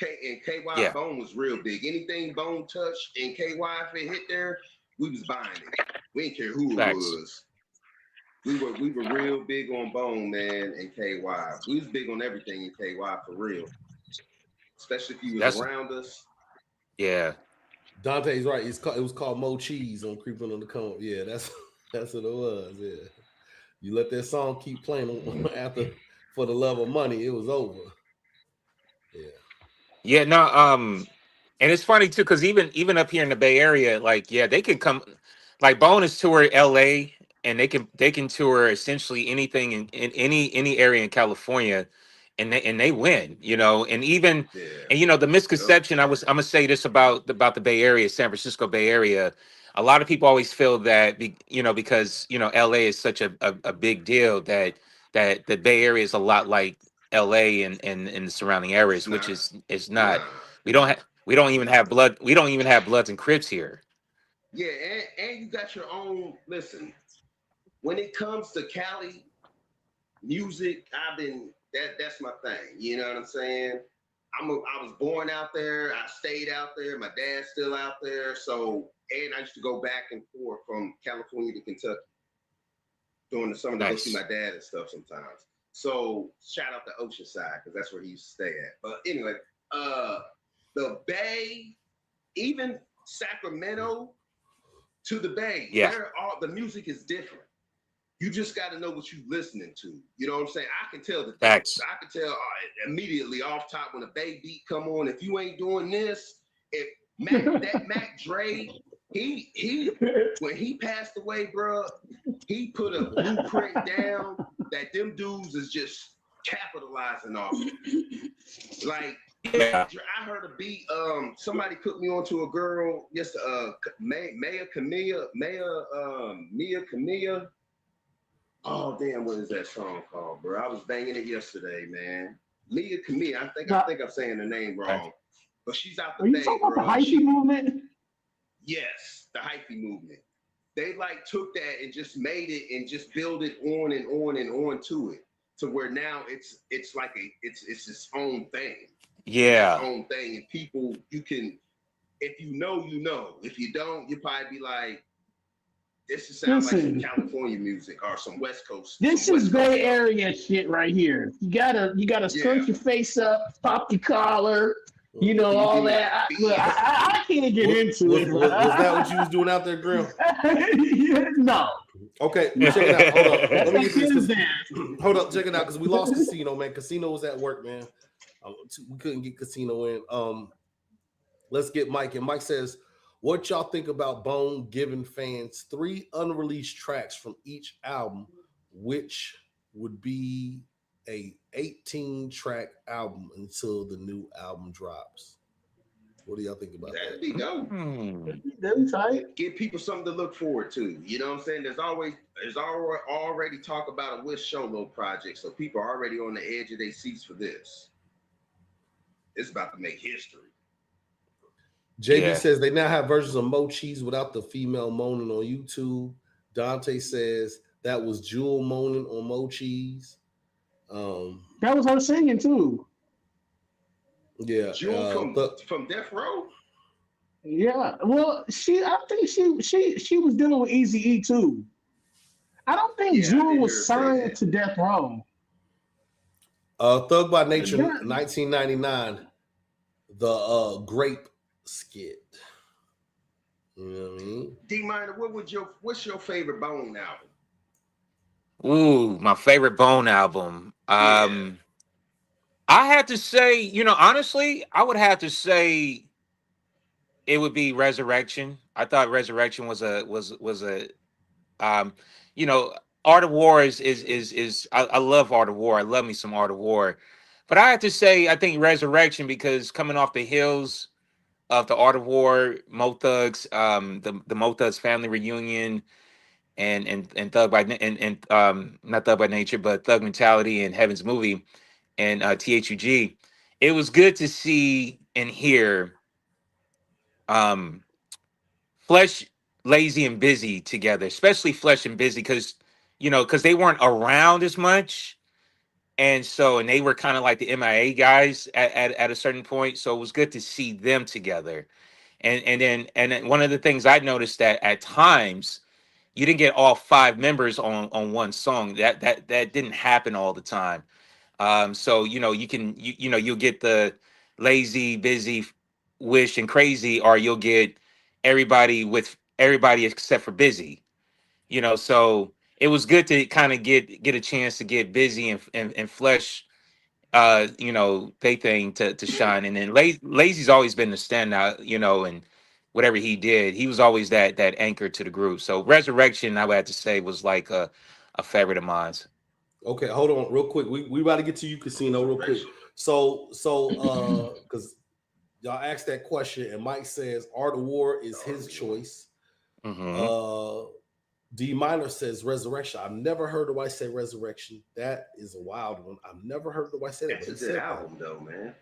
And KY Bone was real big. Anything Bone touched in KY, if it hit there, we was buying it. We didn't care who it was. We were real big on Bone, man, and KY. We was big on everything in KY for real. Especially if you was around us. Yeah. Dante's right. It was called Mo Cheese on Creeping on the Cone. Yeah, that's what it was. Yeah. You let that song keep playing after For the Love of Money, it was over. Yeah. Yeah, no, and it's funny too, because even up here in the Bay Area, like, yeah, they can come, like Bone is tour LA, and they can tour essentially anything in any area in California, and they win, you know. And even and you know, the misconception, I'm gonna say this about the Bay Area, San Francisco Bay Area. A lot of people always feel that you know, because you know LA is such a big deal, that the Bay Area is a lot like LA and the surrounding areas, which is not. We don't even have blood. We don't even have Bloods and Crips here. Yeah, and you got your own. Listen, when it comes to Cali music, that's my thing. You know what I'm saying? I was born out there. I stayed out there. My dad's still out there. So, and I used to go back and forth from California to Kentucky during the summer to go see my dad and stuff sometimes. So shout out to Oceanside because that's where he used to stay at. But anyway, the Bay, even Sacramento to the Bay, the music is different. You just got to know what you're listening to. You know what I'm saying? I can tell the difference. I can tell immediately off top when a Bay beat come on. If you ain't doing this, if Mac Dre, he when he passed away, bro, he put a blueprint down that them dudes is just capitalizing off. Like, I heard a beat. Somebody put me onto a girl. Yes, Mia Camilla. Oh damn, what is that song called, bro? I was banging it yesterday, man. Mia Camilla. I think I'm saying the name wrong, but she's out the Bay, bro. Are you talking about the hyphy movement? Yes, the hyphy movement. They like took that and just made it and just build it on and on and on to it, to where now it's like it's its own thing. Yeah, its own thing, and people, you can, if you know, you know. If you don't, you probably be like, this sounds like some California music or some West Coast. This is Bay Area shit right here. You gotta scrunch your face up, pop your collar. You know, all that. I can't get into it. Was that what you was doing out there, Grill? No. Okay, check it out. Hold up. Let me get this. Hold up, check it out, because we lost Casino, man. Casino was at work, man. We couldn't get Casino in. Let's get Mike. And Mike says, what y'all think about Bone giving fans 3 unreleased tracks from each album, which would be a 18-track album until the new album drops? What do y'all think about that? That'd be dope. That'd be tight. Give people something to look forward to. You know what I'm saying? There's already talk about a Wish Solo project, so people are already on the edge of their seats for this. It's about to make history. JB says they now have versions of Mo Cheese without the female moaning on YouTube. Dante says that was Jewel moaning on Mo Cheese. That was her singing too. Yeah, Jewel from Death Row. Yeah, well, I think she was dealing with Eazy-E too. I don't think Jewel was signed to Death Row. Thug by Nature, 1999, the Grape skit. You know what I mean? D-Minor, what's your favorite Bone album? Ooh, my favorite Bone album. I have to say, you know, honestly, I would have to say it would be Resurrection. I thought Resurrection was a you know, Art of War is I love Art of War. I love me some Art of War. But I have to say, I think Resurrection, because coming off the heels of the Art of War, Mo Thugs, the Mo Thugs family reunion, and Thug by and not Thug by Nature, but Thug Mentality and Heaven's Movie, and THUG. It was good to see and hear um, Flesh, Lazy, and Busy together, especially Flesh and Busy, because because they weren't around as much, and they were kind of like the MIA guys at a certain point. So it was good to see them together. And then one of the things I noticed that at times you didn't get all five members on one song. That didn't happen all the time. So you can you'll get the Lazy, Busy, Wish, and Crazy, or you'll get everybody except for Busy. So it was good to kind of get a chance to get Busy and Flesh, they thing to shine. And then Lazy's always been the standout, and whatever he did, he was always that anchor to the group. So Resurrection, I would have to say, was like a favorite of mine. Okay, hold on real quick. We about to get to you, Casino, real quick. So because y'all asked that question, and Mike says Art of War is his choice. Mm-hmm. D Minor says Resurrection. I've never heard nobody say Resurrection. That is a wild one. I've never heard nobody say that. That's a good album, though, man.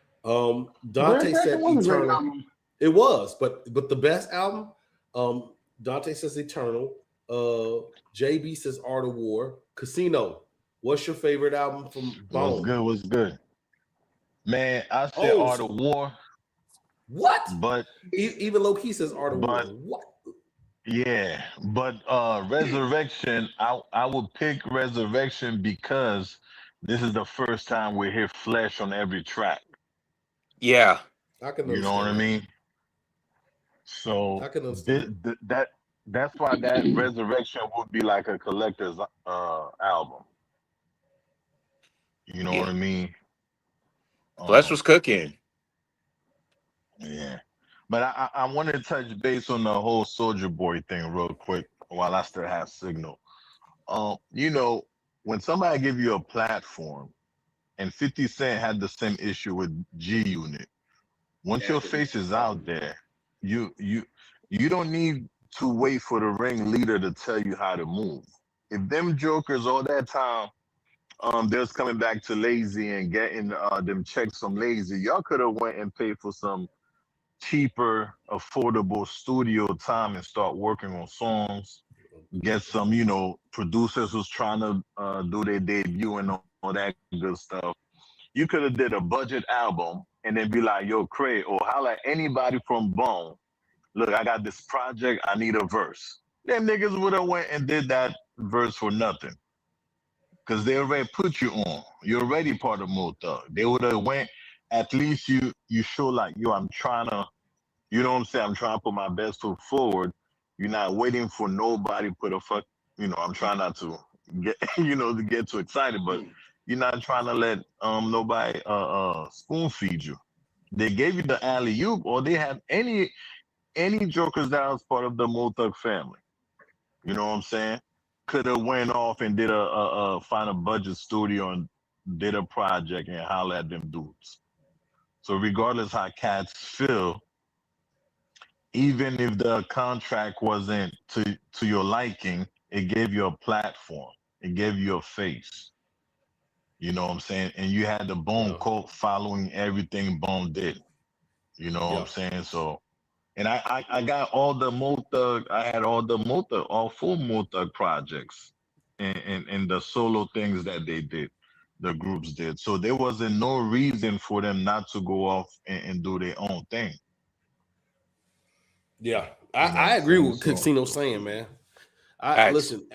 Dante said was a great Eternal. album. It was, but the best album. Dante says Eternal. JB says Art of War. Casino. What's your favorite album from Bone? What's good? Man, I said Art of War. What? But even low key says Art of War. What? Yeah, but Resurrection, I would pick Resurrection because this is the first time we hear Flesh on every track. Yeah, I can. You know what I mean? So I can understand that's why that Resurrection would be like a collector's album. You know what I mean? Flesh was cooking. Yeah. But I wanted to touch base on the whole Soulja Boy thing real quick while I still have signal. When somebody give you a platform, and 50 Cent had the same issue with G Unit. Once your face is out there, you don't need to wait for the ringleader to tell you how to move. If them jokers all that time they was coming back to Lazy and getting them checks from Lazy, y'all could have went and paid for some cheaper, affordable studio time and start working on songs. Get some, producers who's trying to do their debut and all that good stuff. You could have did a budget album and then be like, yo, Craig, or holla at anybody from Bone. Look, I got this project. I need a verse. Them niggas would have went and did that verse for nothing. Because they already put you on. You're already part of Mo Thug. They would have went, at least you show like, yo, I'm trying to, you know what I'm saying? I'm trying to put my best foot forward. You're not waiting for nobody put a fuck, I'm trying not to get, to get too excited, but you're not trying to let nobody spoon feed you. They gave you the alley-oop, or they have any jokers that was part of the Mo Thug family. You know what I'm saying? Could have went off and did find a budget studio and did a project and holler at them dudes. So regardless how cats feel, even if the contract wasn't to your liking, it gave you a platform. It gave you a face. You know what I'm saying? And you had the Bone cult following everything Bone did. You know what I'm saying? So, and I got all the Mo Thug, I had all full Mo Thug projects and the solo things that they did, the groups did. So there wasn't no reason for them not to go off and do their own thing. Yeah, I agree with Casino saying, man. Listen,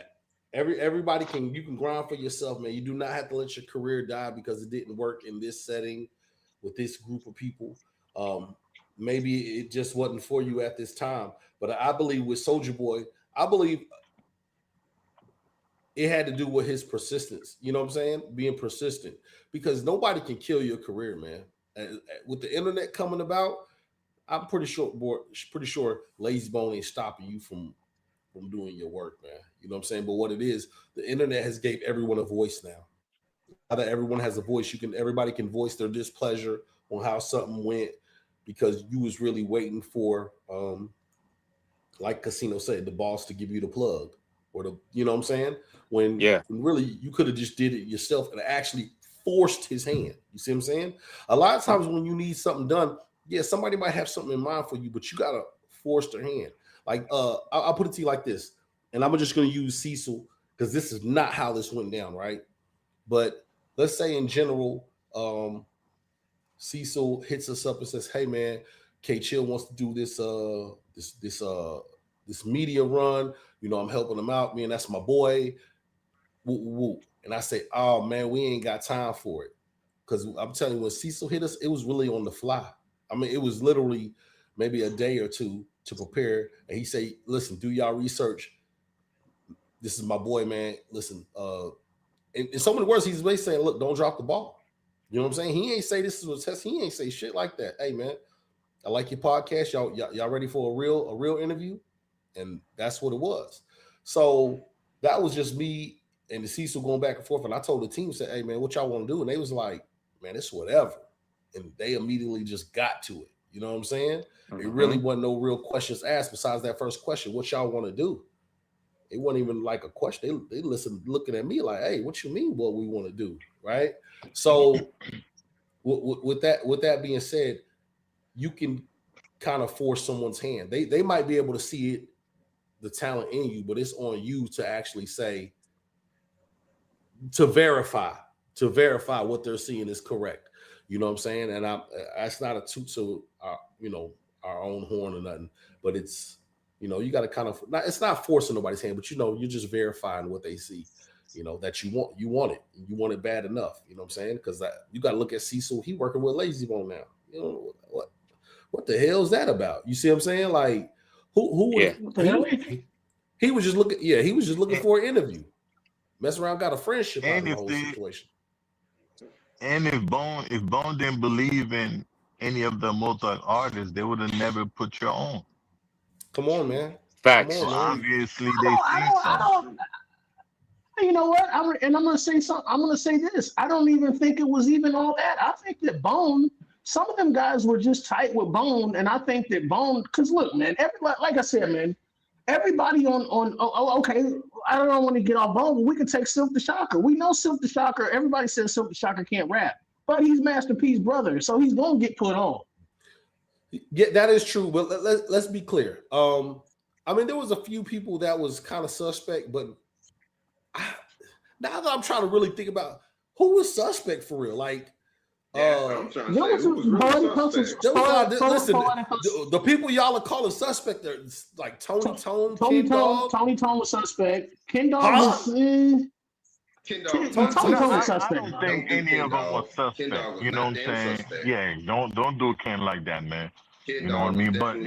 everybody you can grind for yourself, man. You do not have to let your career die because it didn't work in this setting with this group of people. Maybe it just wasn't for you at this time. But I believe with Soulja Boy, I believe it had to do with his persistence. You know what I'm saying? Being persistent, because nobody can kill your career, man. And with the internet coming about, I'm pretty sure Lazy Bone ain't stopping you from doing your work, man. You know what I'm saying? But what it is, the internet has gave everyone a voice now. Now that everyone has a voice, everybody can voice their displeasure on how something went, because you was really waiting for, like Casino said, the boss to give you the plug, or you know what I'm saying? When really you could have just did it yourself and actually forced his hand. You see what I'm saying? A lot of times when you need something done, yeah, somebody might have something in mind for you, but you gotta force their hand. Like I'll put it to you like this, and I'm just gonna use Cecil because this is not how this went down, right? But let's say in general, Cecil hits us up and says, "Hey man, K Chill wants to do this media run. You know, I'm helping him out, man. That's my boy." Woo, woo, woo. And I say, "Oh man, we ain't got time for it." Because I'm telling you, when Cecil hit us, it was really on the fly. I mean, it was literally maybe a day or two to prepare. And he say, "Listen, do y'all research. This is my boy, man. Listen, in so many words, he's basically saying, look, don't drop the ball. You know what I'm saying? He ain't say this is a test. He ain't say shit like that. Hey man, I like your podcast. Y'all ready for a real interview?" And that's what it was. So that was just me and the Cecil going back and forth. And I told the team, said, "Hey man, what y'all want to do?" And they was like, "Man, it's whatever." And they immediately just got to it. You know what I'm saying? It really wasn't no real questions asked besides that first question. What y'all want to do? It wasn't even like a question. They listened, looking at me like, "Hey, what you mean? What we want to do?" Right? So, with that being said, you can kind of force someone's hand. They might be able to see it, the talent in you, but it's on you to actually say, to verify what they're seeing is correct. You know what I'm saying? And that's not a toot to our own horn or nothing, but it's, you got to kind of it's not forcing nobody's hand, but you're just verifying what they see. That you want it bad enough. You know what I'm saying? Because you got to look at Cecil. He working with Lazy Bone now. What the hell is that about? You see what I'm saying? Like who Yeah. he was just looking. Yeah, he was just looking for an interview. Mess around, got a friendship out of the whole situation. And if Bone didn't believe in any of the multi artists, they would have never put you on. Come on, man. Facts. Come on, man. Obviously, they see something. You know what? I'm gonna say something. I'm gonna say this. I don't even think it was even all that. I think that Bone, some of them guys were just tight with Bone, and I think that Bone, because look, man, everybody, like I said, man, everybody okay, I don't want to get off Bone, but we can take Silk the Shocker. We know Silk the Shocker. Everybody says Silk the Shocker can't rap, but he's Master P's brother, so he's gonna get put on. Yeah, that is true. But let's be clear. I mean, there was a few people that was kind of suspect, but now that I'm trying to really think about who was suspect for real, like. I'm trying to say who was really suspect. Listen, the people y'all are calling suspect, they're like Tony Tone, Ken Dog. Tony Tone was suspect. Ken Dog was. Ken Dog. I don't think any of them was suspect. You know what I'm saying? Suspect. Yeah, don't do Ken like that, man. You know what I mean? But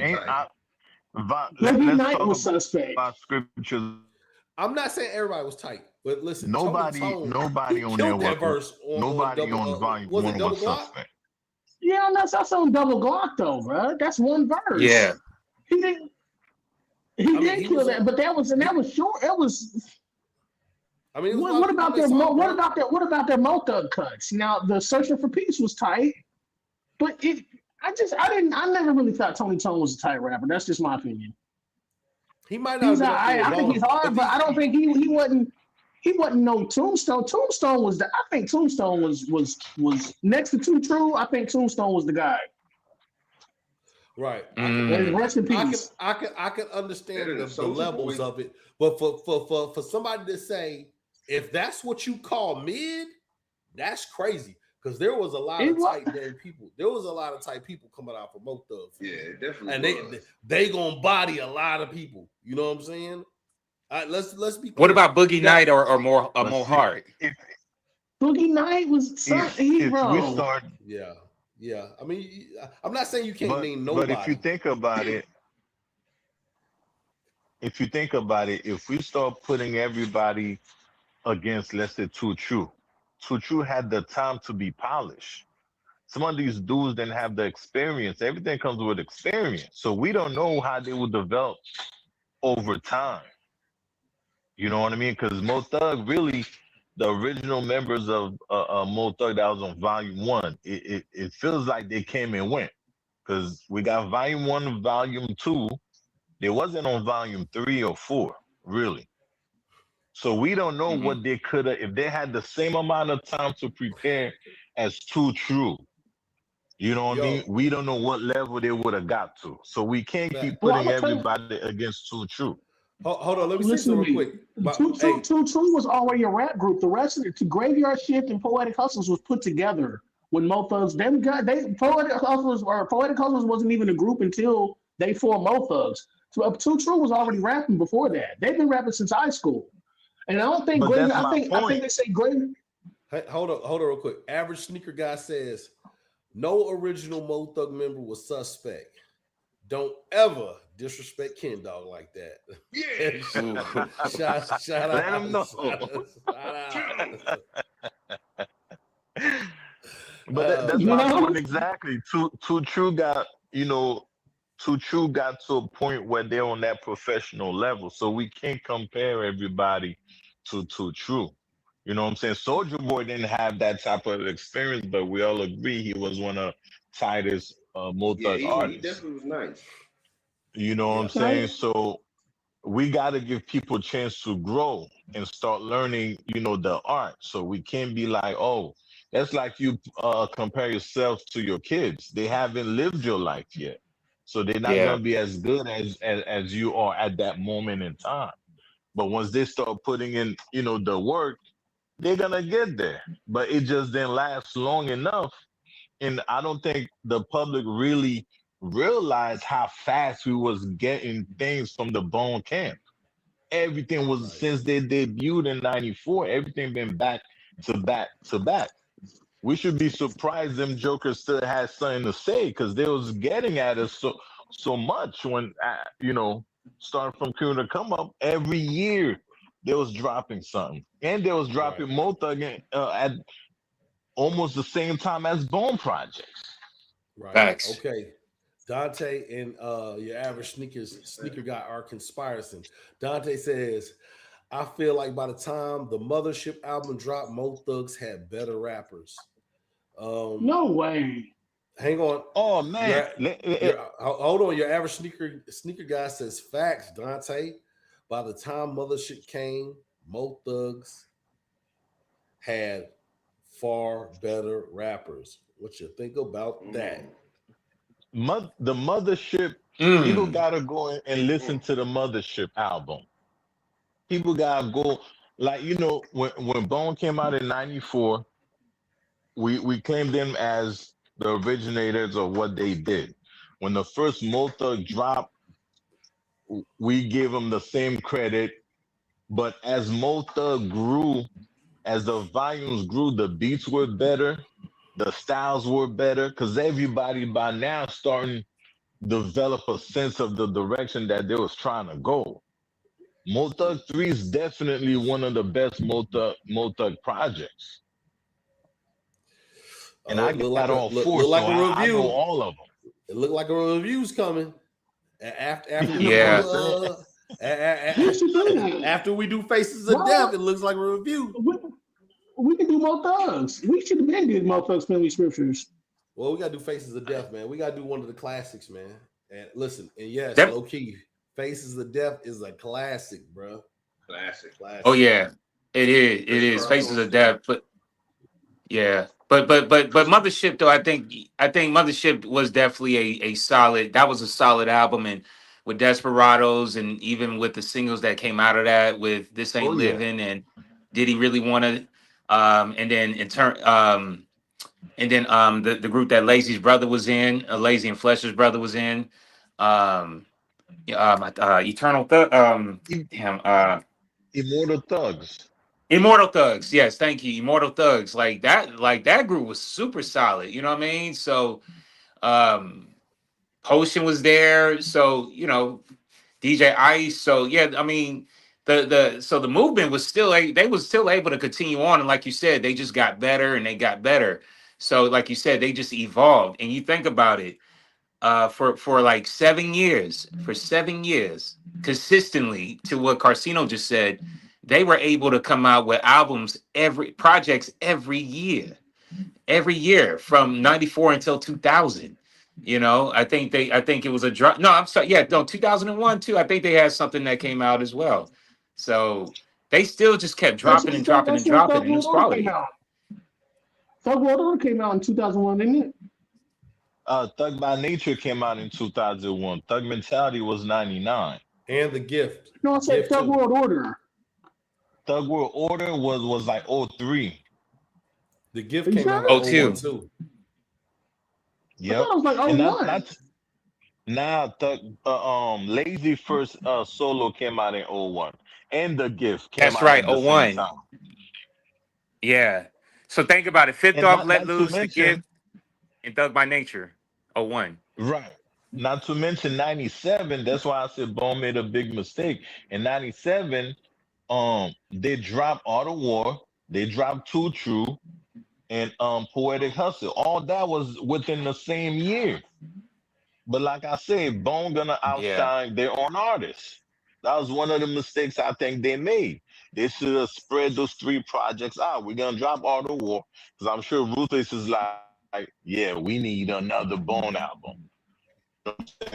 let's talk was suspect. About scriptures. I'm not saying everybody was tight, but listen, nobody on there was nobody on volume one was suspect. Yeah, that's on Double Glock though, bro. That's one verse. Yeah, he didn't kill that, but that was short. It was. I mean, what about their Mo Thug cuts? Now the Searching for Peace was tight, but I never really thought Tony Tone was a tight rapper. That's just my opinion. He might not. I think he's hard, but I don't think he wasn't. He wasn't no Tombstone. Tombstone was I think Tombstone was next to Too True. I think Tombstone was the guy. Right. Rest in peace. I can understand the levels of it, but for somebody to say, if that's what you call mid, that's crazy. Because there was a lot of tight people. There was a lot of tight people coming out for Mo Thug. Yeah, definitely. And they gonna body a lot of people. You know what I'm saying? Let's be clear. What about Boogie Night or more hard? Boogie Night was something. Yeah. I mean, I'm not saying you can't name nobody. But if you think about it, if we start putting everybody against, let's say, Too True had the time to be polished. Some of these dudes didn't have the experience. Everything comes with experience. So we don't know how they will develop over time. You know what I mean? Because Mo Thug, really, the original members of Mo Thug that was on Volume 1, it feels like they came and went. Because we got Volume 1 and Volume 2. They wasn't on Volume 3 or 4, really. So we don't know what they could have, if they had the same amount of time to prepare as Too True. You know what I mean? Yo, We don't know what level they would have got to. So we can't keep fact. Well, I'm putting gonna tell you. everybody against Too True. Hold on, let me say Listen something to real me. quick. Hey, Two True was already a rap group. The rest of it, to Graveyard Shift and Poetic Hustlers was put together when Mo Thugs. Them guys, Poetic Hustlers wasn't even a group until they formed Mo Thugs. So Two True was already rapping before that. They've been rapping since high school. And I don't think But Graveyard. that's my I think point. they say Graveyard. hey, hold on real quick. Average sneaker guy says no original Mo Thug member was suspect. Don't ever disrespect Ken Dog like that. Yeah. shout Let out. them know. Shout out. But that's You my know. point exactly. Too True got, Too True got to a point where they're on that professional level. So we can't compare everybody to Too True. You know what I'm saying? Soldier Boy didn't have that type of experience, but we all agree he was one of tightest Mo Yeah, Thug he artists. definitely was nice. You know what I'm Yeah. saying? So we got to give people a chance to grow and start learning, the art. So we can't be like, oh, that's like you compare yourself to your kids. They haven't lived your life yet. So they're not Yeah. going to be as good as you are at that moment in time. But once they start putting in, the work, they're going to get there. But it just didn't last long enough. And I don't think the public really realized how fast we was getting things from the Bone Camp. Everything was, Right. since they debuted in '94, everything been back to back to back. We should be surprised them jokers still had something to say, because they was getting at us so much when starting from Crew to Come Up, every year they was dropping something, and they was Right. dropping Mo Thug at almost the same time as Bone Projects. Right. Facts. Okay. Dante and your average sneaker guy are conspiring. Dante says, I feel like by the time the Mothership album dropped, Mo Thugs had better rappers. Um, No way. hang on. Oh man, Hold on. Your average sneaker guy says facts, Dante. By the time Mothership came, Mo Thugs had far better rappers. What you think about that? the Mothership, people Mm. gotta go and listen to the Mothership album. People gotta go, like, when Bone came out in '94, we claimed them as the originators of what they did. When the first Mo Thug dropped, we gave them the same credit. But as Mo Thug grew, as the volumes grew, the beats were better, the styles were better, because everybody by now starting develop a sense of the direction that they was trying to go. Mo Thug 3 is definitely one of the best Mo Thug projects. And I got all four, look so like a I know review. all of them. It looked like a review's coming. After we You know what I'm Yeah. saying? We should do that. after we do Faces of Why? Death, it looks like a review. We can do more thugs. We should have been doing more thugs family scriptures. Well, we gotta do Faces of Death, man. We gotta do one of the classics, man. And listen, and yes, That, low key, Faces of Death is a classic, bro. Classic. oh Classic. yeah, it is. It Chris is. Cross Faces on of stage. Death. But yeah. But Mothership though, I think Mothership was definitely a solid, that was a solid album. And with Desperados, and even with the singles that came out of that, with This Ain't Oh yeah. Living and Did He Really Wanna, and then in turn the group that Lazy's brother was in, Lazy and Flesher's brother was in, um Eternal I- damn Immortal Thugs. Immortal Thugs. Yes, thank you. Immortal Thugs. Like that group was super solid. You know what I mean? So um Potion was there. So, DJ Ice. So yeah, I mean the movement was still they was still able to continue on. And like you said, they just got better and they got better. So like you said, they just evolved. And you think about it, for like 7 years, consistently, to what Carcino just said, they were able to come out with albums, projects every year from 94 until 2000. I think it was a drop. No, I'm sorry. Yeah, no, 2001 too. I think they had something that came out as well. So They still just kept That's dropping when and dropping and dropping, Thug and it was World Order came quality. out. Thug World Order came out in 2001, didn't it? Thug by Nature came out in 2001. Thug Mentality was 99. And The Gift. No, I said Gift Thug 2. World Order. Thug World Order was like 03. The Gift Are you came out sure? in 01 02. too. I thought Yep. it was like And 01. Thug Lazy first solo came out in 01. And The Gift came That's out right, at the same 01. time. Yeah. So think about it. Fifth And Off, not Let not to Loose, The mention, Gift, and Thug by Nature. 01. right. Not to mention 97. That's why I said Bone made a big mistake. In 97, they dropped Art of War, they dropped Too True, and Poetic Hustle. All that was within the same year. But like I said, Bone gonna Yeah. outshine their own artists. That was one of the mistakes I think they made. They should have spread those three projects out. We're gonna drop Art of War because I'm sure Ruthless is like, yeah, we need another Bone album.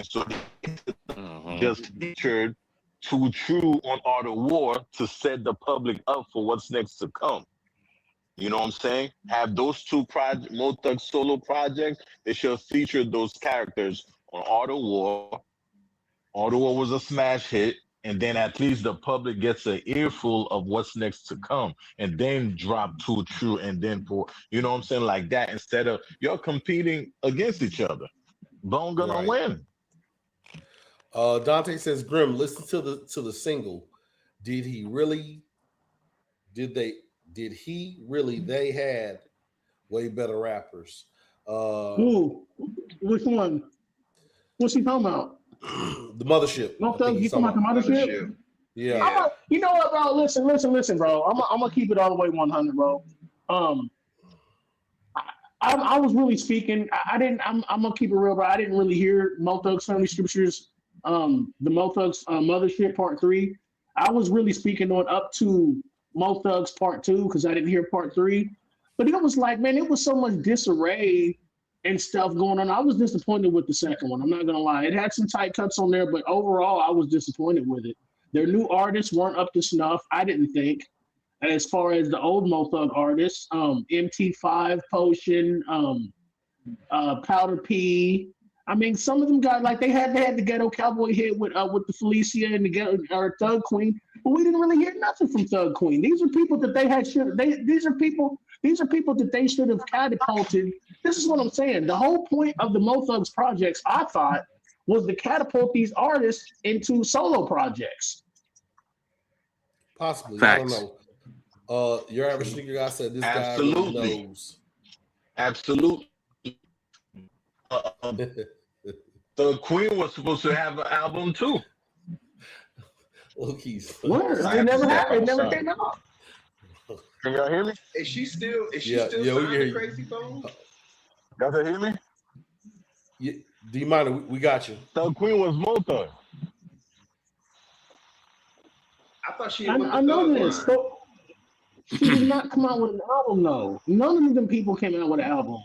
So they Hmm. just featured Too True on Art of War to set the public up for what's next to come. You know what I'm saying? Have those two Mo Thug solo projects. They should have featured those characters on Art of War. Art of War was a smash hit, and then at least the public gets an earful of what's next to come, and then drop Too True, and then pour. You know what I'm saying? Like that, instead of you're competing against each other. Bone gonna Right. win. Dante says, Grim, listen to the single. Did he really? Did they? Did he really? They had way better rappers. Who? Which one? What's he talking about? The Mothership. No I think Thug, you he's talking talking about about. the mothership? Yeah. You know what, bro? Listen, bro. I'm gonna keep it all the way 100, bro. I was really speaking. I didn't. I'm gonna keep it real, bro. I didn't really hear Mo Thug's Family Scriptures, the Mo Thug's Mothership Part 3. I was really speaking on up to Mo Thug's Part 2 because I didn't hear Part 3. But it was like, man, it was so much disarray and stuff going on. I was disappointed with the second one. I'm not gonna lie. It had some tight cuts on there, but overall, I was disappointed with it. Their new artists weren't up to snuff. I didn't think. As far as the old Mo Thug artists, MT5, Potion, Powder P. I mean, some of them got like they had the Ghetto Cowboy hit with the Felicia and the Ghetto or Thug Queen, but we didn't really hear nothing from Thug Queen. These are people that they had should these are people that they should have catapulted. This is what I'm saying. The whole point of the Mo Thugs projects, I thought, was to catapult these artists into solo projects. Possibly. Facts. I don't know. Your average sneaker guy said this guy Absolutely. really knows. Absolutely. The Queen was supposed to have an album too. Look, he's Where? I It never have happened. It to never say. came out. Can y'all hear me? Is she still Yeah, still yeah, we signed can hear to you. Crazy Bone? Y'all can hear me? Do you mind? We got you. The Queen was Mo Thug. I thought she had went I to know Thug this, Line. but she did not come out with an album, though. None of them people came out with an album.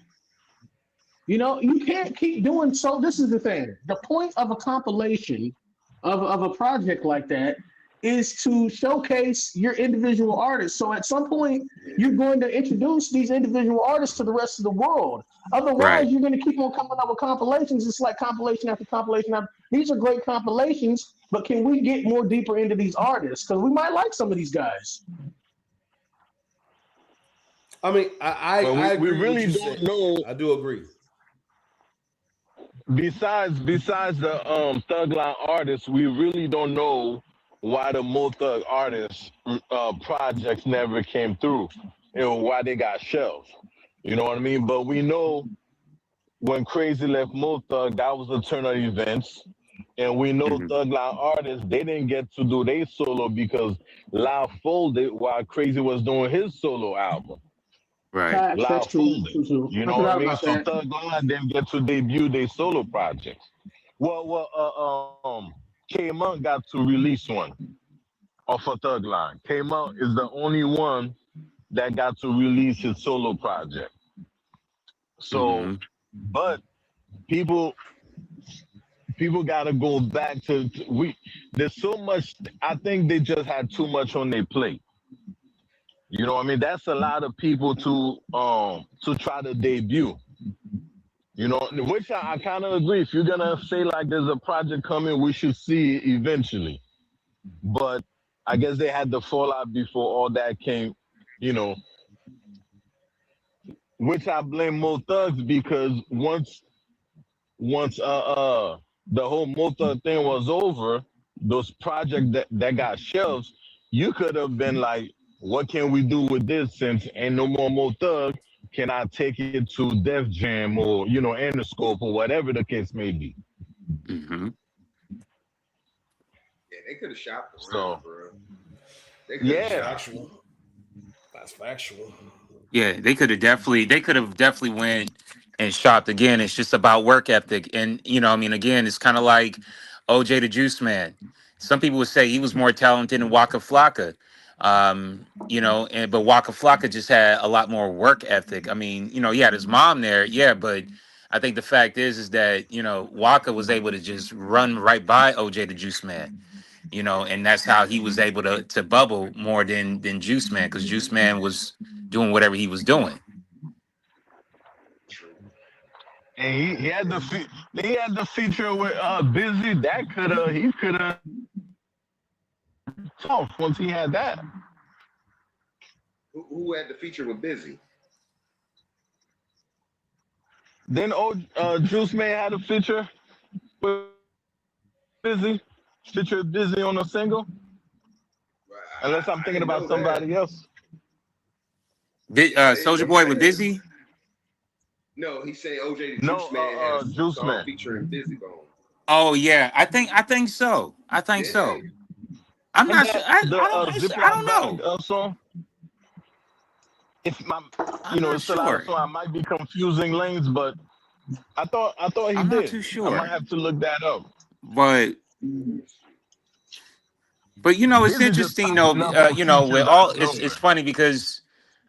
You know, you can't keep doing so. This is the thing. The point of a compilation of a project like that is to showcase your individual artists. So at some point, you're going to introduce these individual artists to the rest of the world. Otherwise, Right. you're going to keep on coming up with compilations. It's like compilation after compilation. These are great compilations, but can we get more deeper into these artists? Because we might like some of these guys. I mean, I agree we really with what you don't said. know. I do agree. Besides the Thug Line artists, we really don't know why the Mo Thug artists projects never came through. You know, why they got shelved. You know what I mean? But we know when Crazy left Mo Thug, that was a turn of events. And we know Mhm. Thug Line artists, they didn't get to do their solo because Loud folded while Crazy was doing his solo album. Right. Facts, that's Loud true. folded. True. You I know what I forgot mean? about So that. Thug Line didn't get to debut their solo projects. K Monk got to release one off of Thug Line. K Monk is the only one that got to release his solo project. So, Mhm. but people people got to go back to we. There's so much. I think they just had too much on their plate. You know what I mean? That's a lot of people to try to debut. You know, which I kind of agree. If you're gonna say like there's a project coming, we should see it eventually. But I guess they had the fallout before all that came. You know, which I blame Mo Thugs because once the whole Mo Thug thing was over, those projects that got shelved, you could have been like, what can we do with this since ain't no more Mo Thug? Can I take it to Def Jam or Interscope or whatever the case may be? Mm-hmm. Yeah, they could have shopped around, So bro. They could have yeah, Factual. That's factual. Yeah, they could have definitely went and shopped again. It's just about work ethic. And I mean, again, it's kind of like OJ the Juice Man. Some people would say he was more talented than Waka Flocka. But Waka Flocka just had a lot more work ethic. I mean, he had his mom there, yeah, but I think the fact is that, Waka was able to just run right by OJ the Juice Man. And that's how he was able to bubble more than Juice Man, because Juice Man was doing whatever he was doing. and he had the feature with Busy. He could have tough once he had that. Who had the feature with Busy? Then Juice Man had a feature with Busy. Feature with Busy on a single. Unless I'm thinking about somebody else. Soulja Boy with Busy? No, he said OJ the Juice Man had a Juice song Man. featuring Busy Bone. Oh yeah, I think so. I think so. I'm not sure. I don't know. Bag song. If my, I'm not it's a lot of sure. song. I might be confusing lanes, but I thought he I'm did. not too sure. I might have to look that up. But it's Busy just interesting popping though. up on features With out all of it's nowhere. funny because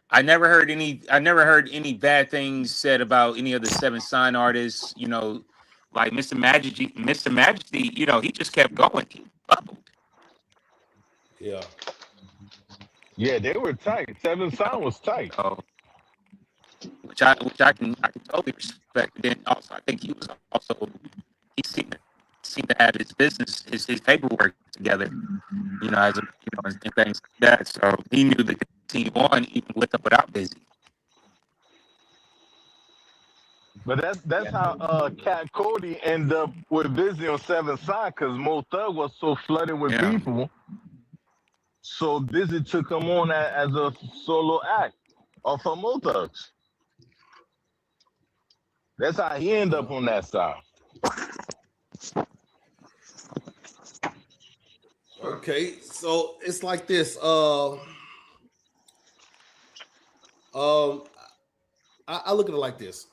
I never heard any bad things said about any of the Seven Sign artists. Like Mr. Majesty. He just kept going. He bubbled. Yeah. Yeah, they were tight. Seven Sound was tight. So, which I can totally respect. Then also I think he seemed to have his business, his paperwork together, as a and things like that. So he knew to continue on even with or without Busy. But that's how Cat Cody ended up with Busy on Seven Side because Mo Thug was so flooded with Yeah. people. So Busy took him on as a solo act off of Mo Thugs. That's how he ended up on that side. Okay, so it's like this. I look at it like this.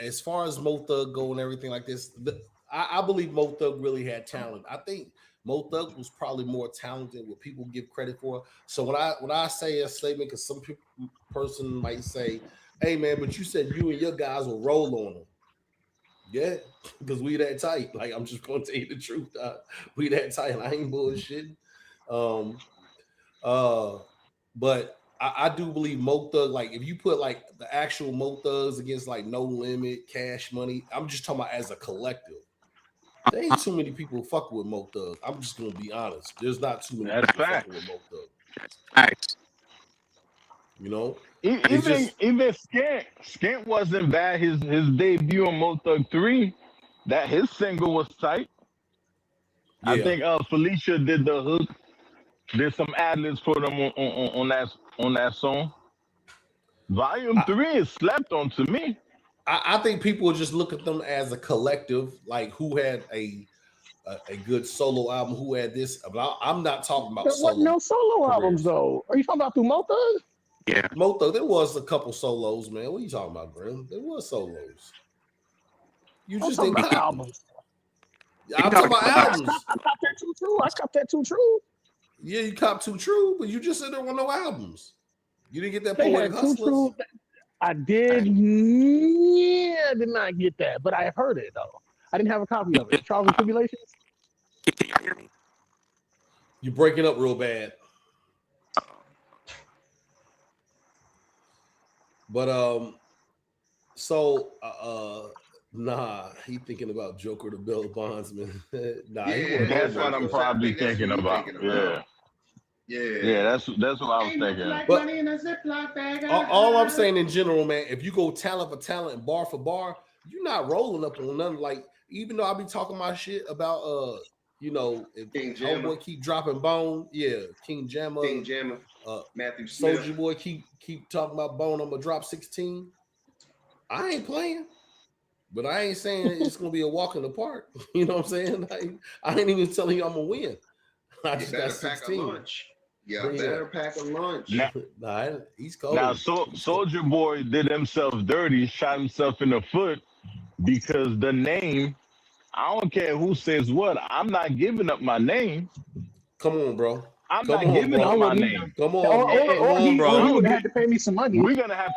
As far as Mo Thug go and everything like this, I believe Mo Thug really had talent. I think Mo Thug was probably more talented than what people give credit for. So when I say a statement, because some person might say, "Hey man, but you said you and your guys will roll on him." Yeah, because we that tight. Like I'm just going to tell you the truth. We that tight. I ain't bullshitting. But I do believe Mo Thug, like if you put like the actual Mo Thugs against like No Limit, Cash Money, I'm just talking about as a collective. There ain't too many people fucking with Mo Thug. I'm just gonna be honest. There's not too many people fucking with Mo Thug. Facts. Even Skint wasn't bad. His debut on Mo Thug 3, that his single was tight. Yeah. I think Felicia did the hook. Did some ad-libs for them on that song. Volume 3 is slept on to me. I think people just look at them as a collective, like who had a good solo album, who had this. But I'm not talking about There wasn't no solo careers. albums though. Are you talking about through Mo Thug? Yeah. Mo Thug, there was a couple solos, man. What are you talking about, Grim? There was solos. You just didn't about cop albums. I'm talking about albums. I caught that too true. I caught that too true. Yeah, you cop Too True, but you just said there were no albums. You didn't get that They Poetic had Too Hustlers. True. I did. Yeah, I did not get that, but I have heard it though. I didn't have a copy of it. Trials and Tribulations. Can y'all hear me? You breaking up real bad. But nah, he thinking about Joker the Bill Bondsman. Nah, he Yeah, want That's Hellboy what I'm first. probably That's thinking what he about. thinking about. Yeah, that's what I was thinking. But all I'm saying in general, man, if you go talent for talent and bar for bar, you're not rolling up on nothing. Like, even though I be talking my shit about if King Jamma. Hellboy keep dropping bone, yeah, King Jamma, Matthew Smith. Soulja Boy keep talking about bone, I'm gonna drop 16. I ain't playing, but I ain't saying it's gonna be a walk in the park. You know what I'm saying? I ain't even telling you I'm gonna win. I just got 16. Yeah, better pack a lunch. Nah, he's cold. Now, Soulja Boy did himself dirty, shot himself in the foot because the name. I don't care who says what. I'm not giving up my name. Come on, bro. I'm not giving up my name. Come on, bro. He would have had to pay me some money. We're gonna have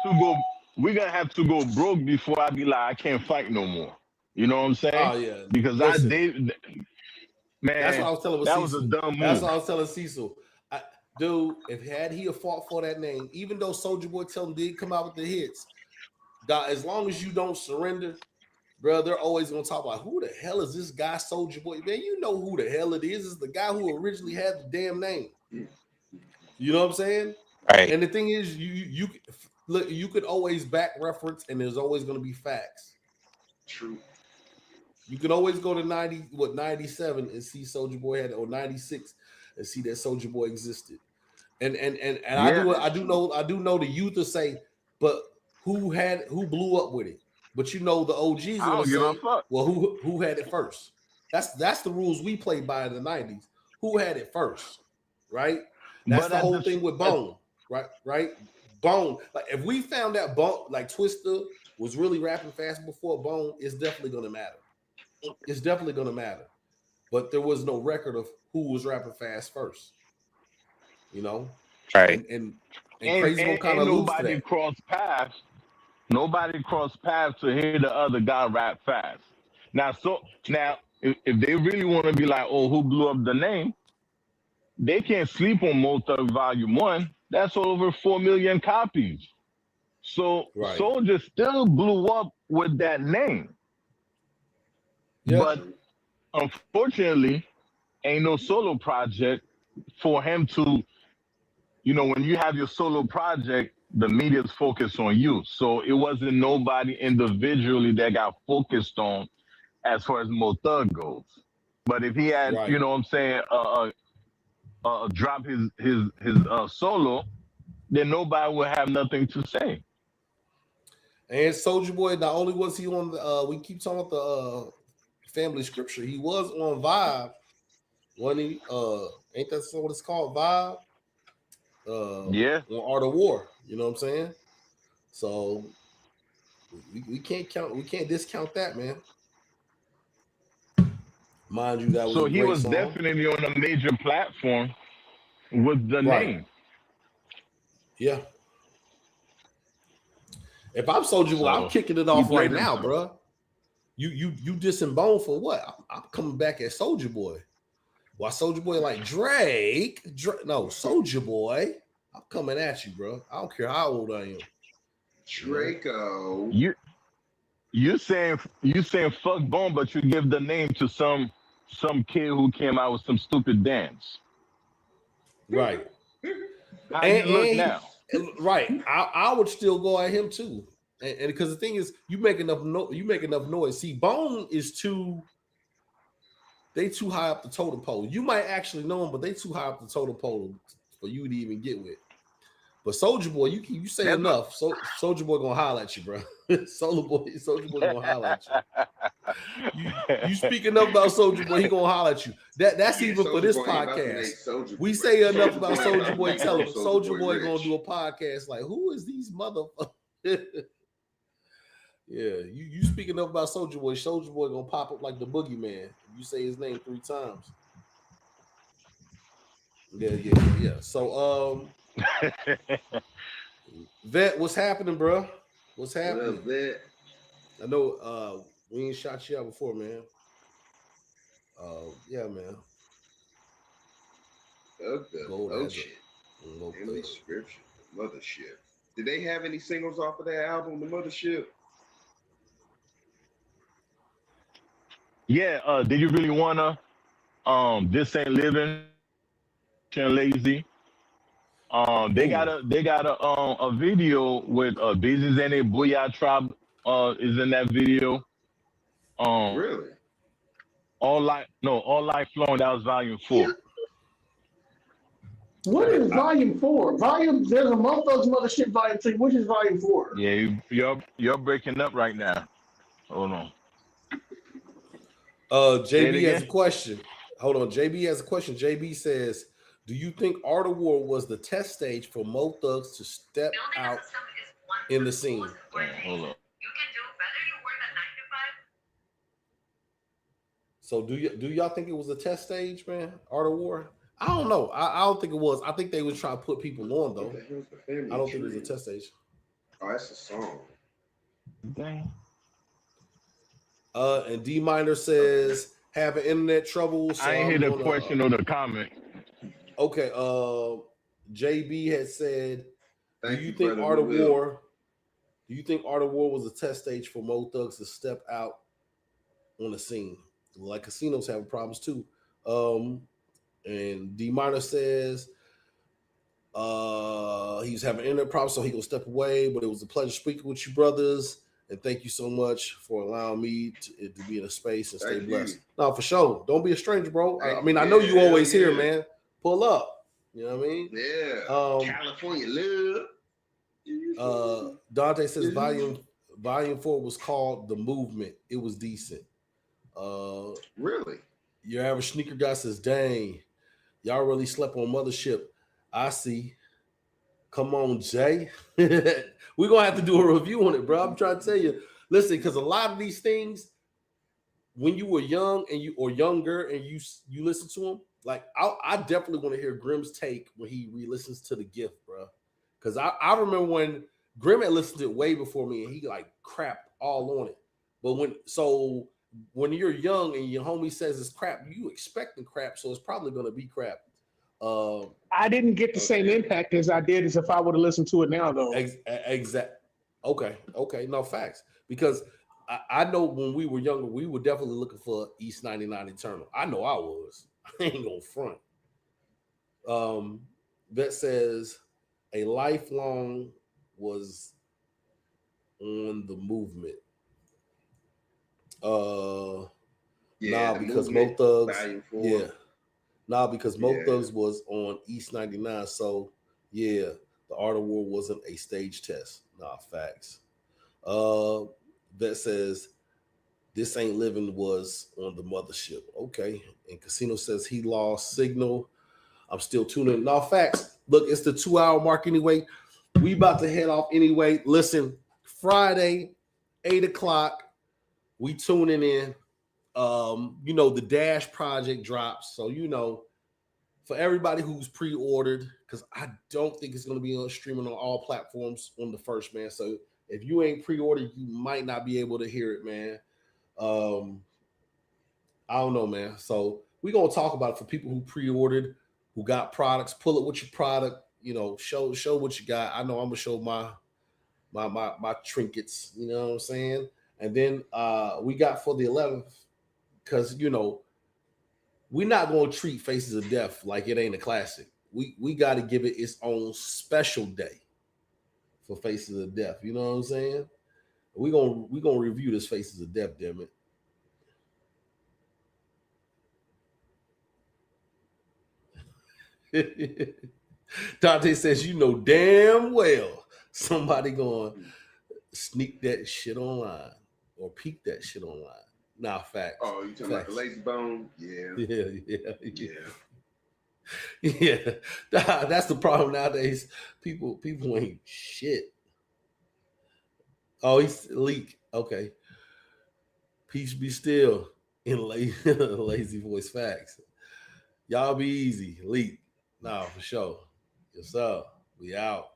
to go broke before I be like, I can't fight no more. You know what I'm saying? Oh yeah. Because Listen, man, that's what I was telling with that Cecil. was a dumb move. That's what I was telling Cecil. Dude, if he fought for that name, even though Soulja Boy Tell Em did come out with the hits, God, as long as you don't surrender, bro, they're always gonna talk about who the hell is this guy, Soulja Boy? Man, you know who the hell it is. It's the guy who originally had the damn name. You know what I'm saying? Right. And the thing is, you look, you could always back reference, and there's always gonna be facts. True. You can always go to 97 and see Soulja Boy had, or 96 and see that Soulja Boy existed. And Yeah. I do know the youth will say, but who blew up with it? But you know the OGs I will don't say, give a fuck. well, who had it first? That's the rules we played by in the 90s. Who had it first? Right? That's the whole thing with Bone. Right? Bone. Like if we found that Bone, like Twista was really rapping fast before Bone, it's definitely gonna matter. It's definitely gonna matter. But there was no record of who was rapping fast first. You know? Right. And Crazy Mo kind of lose to that. Nobody crossed paths to hear the other guy rap fast. Now if they really want to be like, oh, who blew up the name? They can't sleep on Mo Thug Volume 1. That's over 4 million copies. So Right. Soulja still blew up with that name. Yeah. But unfortunately, ain't no solo project for him to, when you have your solo project, the media's focused on you. So it wasn't nobody individually that got focused on as far as Mo Thug goes. But if he had, Right. you know what I'm saying, drop his solo, then nobody would have nothing to say. And Soulja Boy, not only was he on we keep talking about the family scripture, he was on Vibe when he ain't that what it's called, Vibe? Yeah. On Art of War, you know what I'm saying? So we can't discount that, man. Mind you, that was so a he great was song. Definitely on a major platform with the name. Yeah. If I'm Soulja Boy, I'm kicking it off right now, bro. You dissing Bone for what? I'm coming back at Soulja Boy. Why Soulja Boy like Drake? No, Soulja Boy. I'm coming at you, bro. I don't care how old I am. Draco. You saying fuck Bone, but you give the name to some kid who came out with some stupid dance. Right. How you look now? Right. I would still go at him too. And because the thing is, you make enough noise. See, Bone is too high up the totem pole. You might actually know him, but they too high up the totem pole for you to even get with. But Soulja Boy, you say enough. So Soulja Boy gonna holler at you, bro. Soulja Boy gonna holler at you. You speak enough about Soulja Boy, he gonna holler at you. That's even for this podcast. We say enough about Soulja Boy Tell Em. Soulja Boy gonna do a podcast like, who is these motherfuckers? Yeah, you speak enough about Soulja Boy gonna pop up like the boogeyman. You say his name 3 times. Yeah. So Vet, what's happening, bro? What's happening? Vet? I know We ain't shot you out before, man. Yeah, man. Gold Mothership. Hazard. In the scripture, the Mothership. Did they have any singles off of that album, The Mothership? Yeah, did you really wanna This Ain't Living and Lazy? They got a video with Business in it, Booyah Tribe is in that video. Really? All Life Flowing, that was volume 4. What is volume 4? There's a Mo Thugs Mothership volume 3. Which is volume 4? Yeah, you're breaking up right now. Hold on. JB has a question. Hold on. JB has a question. JB says, do you think Art of War was the test stage for Mo Thugs to step out in the scene? Hold on. So do y'all think it was a test stage, man? Art of War? I don't know. I don't think it was. I think they was trying to put people on though. I don't think it was a test stage. Oh, that's a song. Dang. And D Minor says having internet trouble. So I ain't hear the question or the comment. Okay. JB had said, do you think Art of War was a test stage for Mo Thugs to step out on the scene? Like casinos having problems too. And D Minor says he was having internet problems, so he gonna step away. But it was a pleasure speaking with you, brothers. And thank you so much for allowing me to be in a space and stay blessed. No, for sure. Don't be a stranger, bro. I mean, I know you always here, man. Pull up. You know what I mean? Yeah. California love. Dante says volume 4 was called The Movement. It was decent. Really? Your average sneaker guy says, dang, y'all really slept on Mothership. I see. Come on, Jay. We're going to have to do a review on it, bro. I'm trying to tell you. Listen, because a lot of these things, when you were young or younger and you listen to them, like I definitely want to hear Grimm's take when he re-listens to The Gift, bro. Because I remember when Grimm had listened to it way before me and he like crapped all on it. But when you're young and your homie says it's crap, you expecting crap, so it's probably going to be crap. I didn't get the same impact as I did as if I would have listened to it now, though. Exactly. Okay. No, facts. Because I know when we were younger, we were definitely looking for East 99 Eternal. I know I was. I ain't gonna front. That says a lifelong was on the movement. Because Mo Thugs. Yeah. Because Mo Thugs was on East 99. So yeah, the Art of War wasn't a stage test. Facts. That says This Ain't Living was on the Mothership. Okay. And Casino says he lost signal. I'm still tuning in. Facts. Look, it's the 2-hour mark anyway. We about to head off anyway. Listen, Friday, 8:00. We tuning in. The Dash project drops. So, for everybody who's pre-ordered, because I don't think it's going to be on streaming on all platforms on the first, man. So if you ain't pre-ordered, you might not be able to hear it, man. I don't know, man. So we're going to talk about it for people who pre-ordered, who got products. Pull it with your product, show what you got. I know I'm going to show my trinkets, you know what I'm saying? And then we got for the 11th, because, we're not going to treat Faces of Death like it ain't a classic. We got to give it its own special day for Faces of Death. You know what I'm saying? We're gonna review this Faces of Death, damn it. Dante says, damn well somebody going to sneak that shit online or peek that shit online. Facts. Oh, you talking about the Lazy Bone? Yeah. Yeah. That's the problem nowadays. People ain't shit. Oh, he's leak. Okay. Peace be still in lazy voice. Facts. Y'all be easy. Leak. For sure. Yes, sir. We out.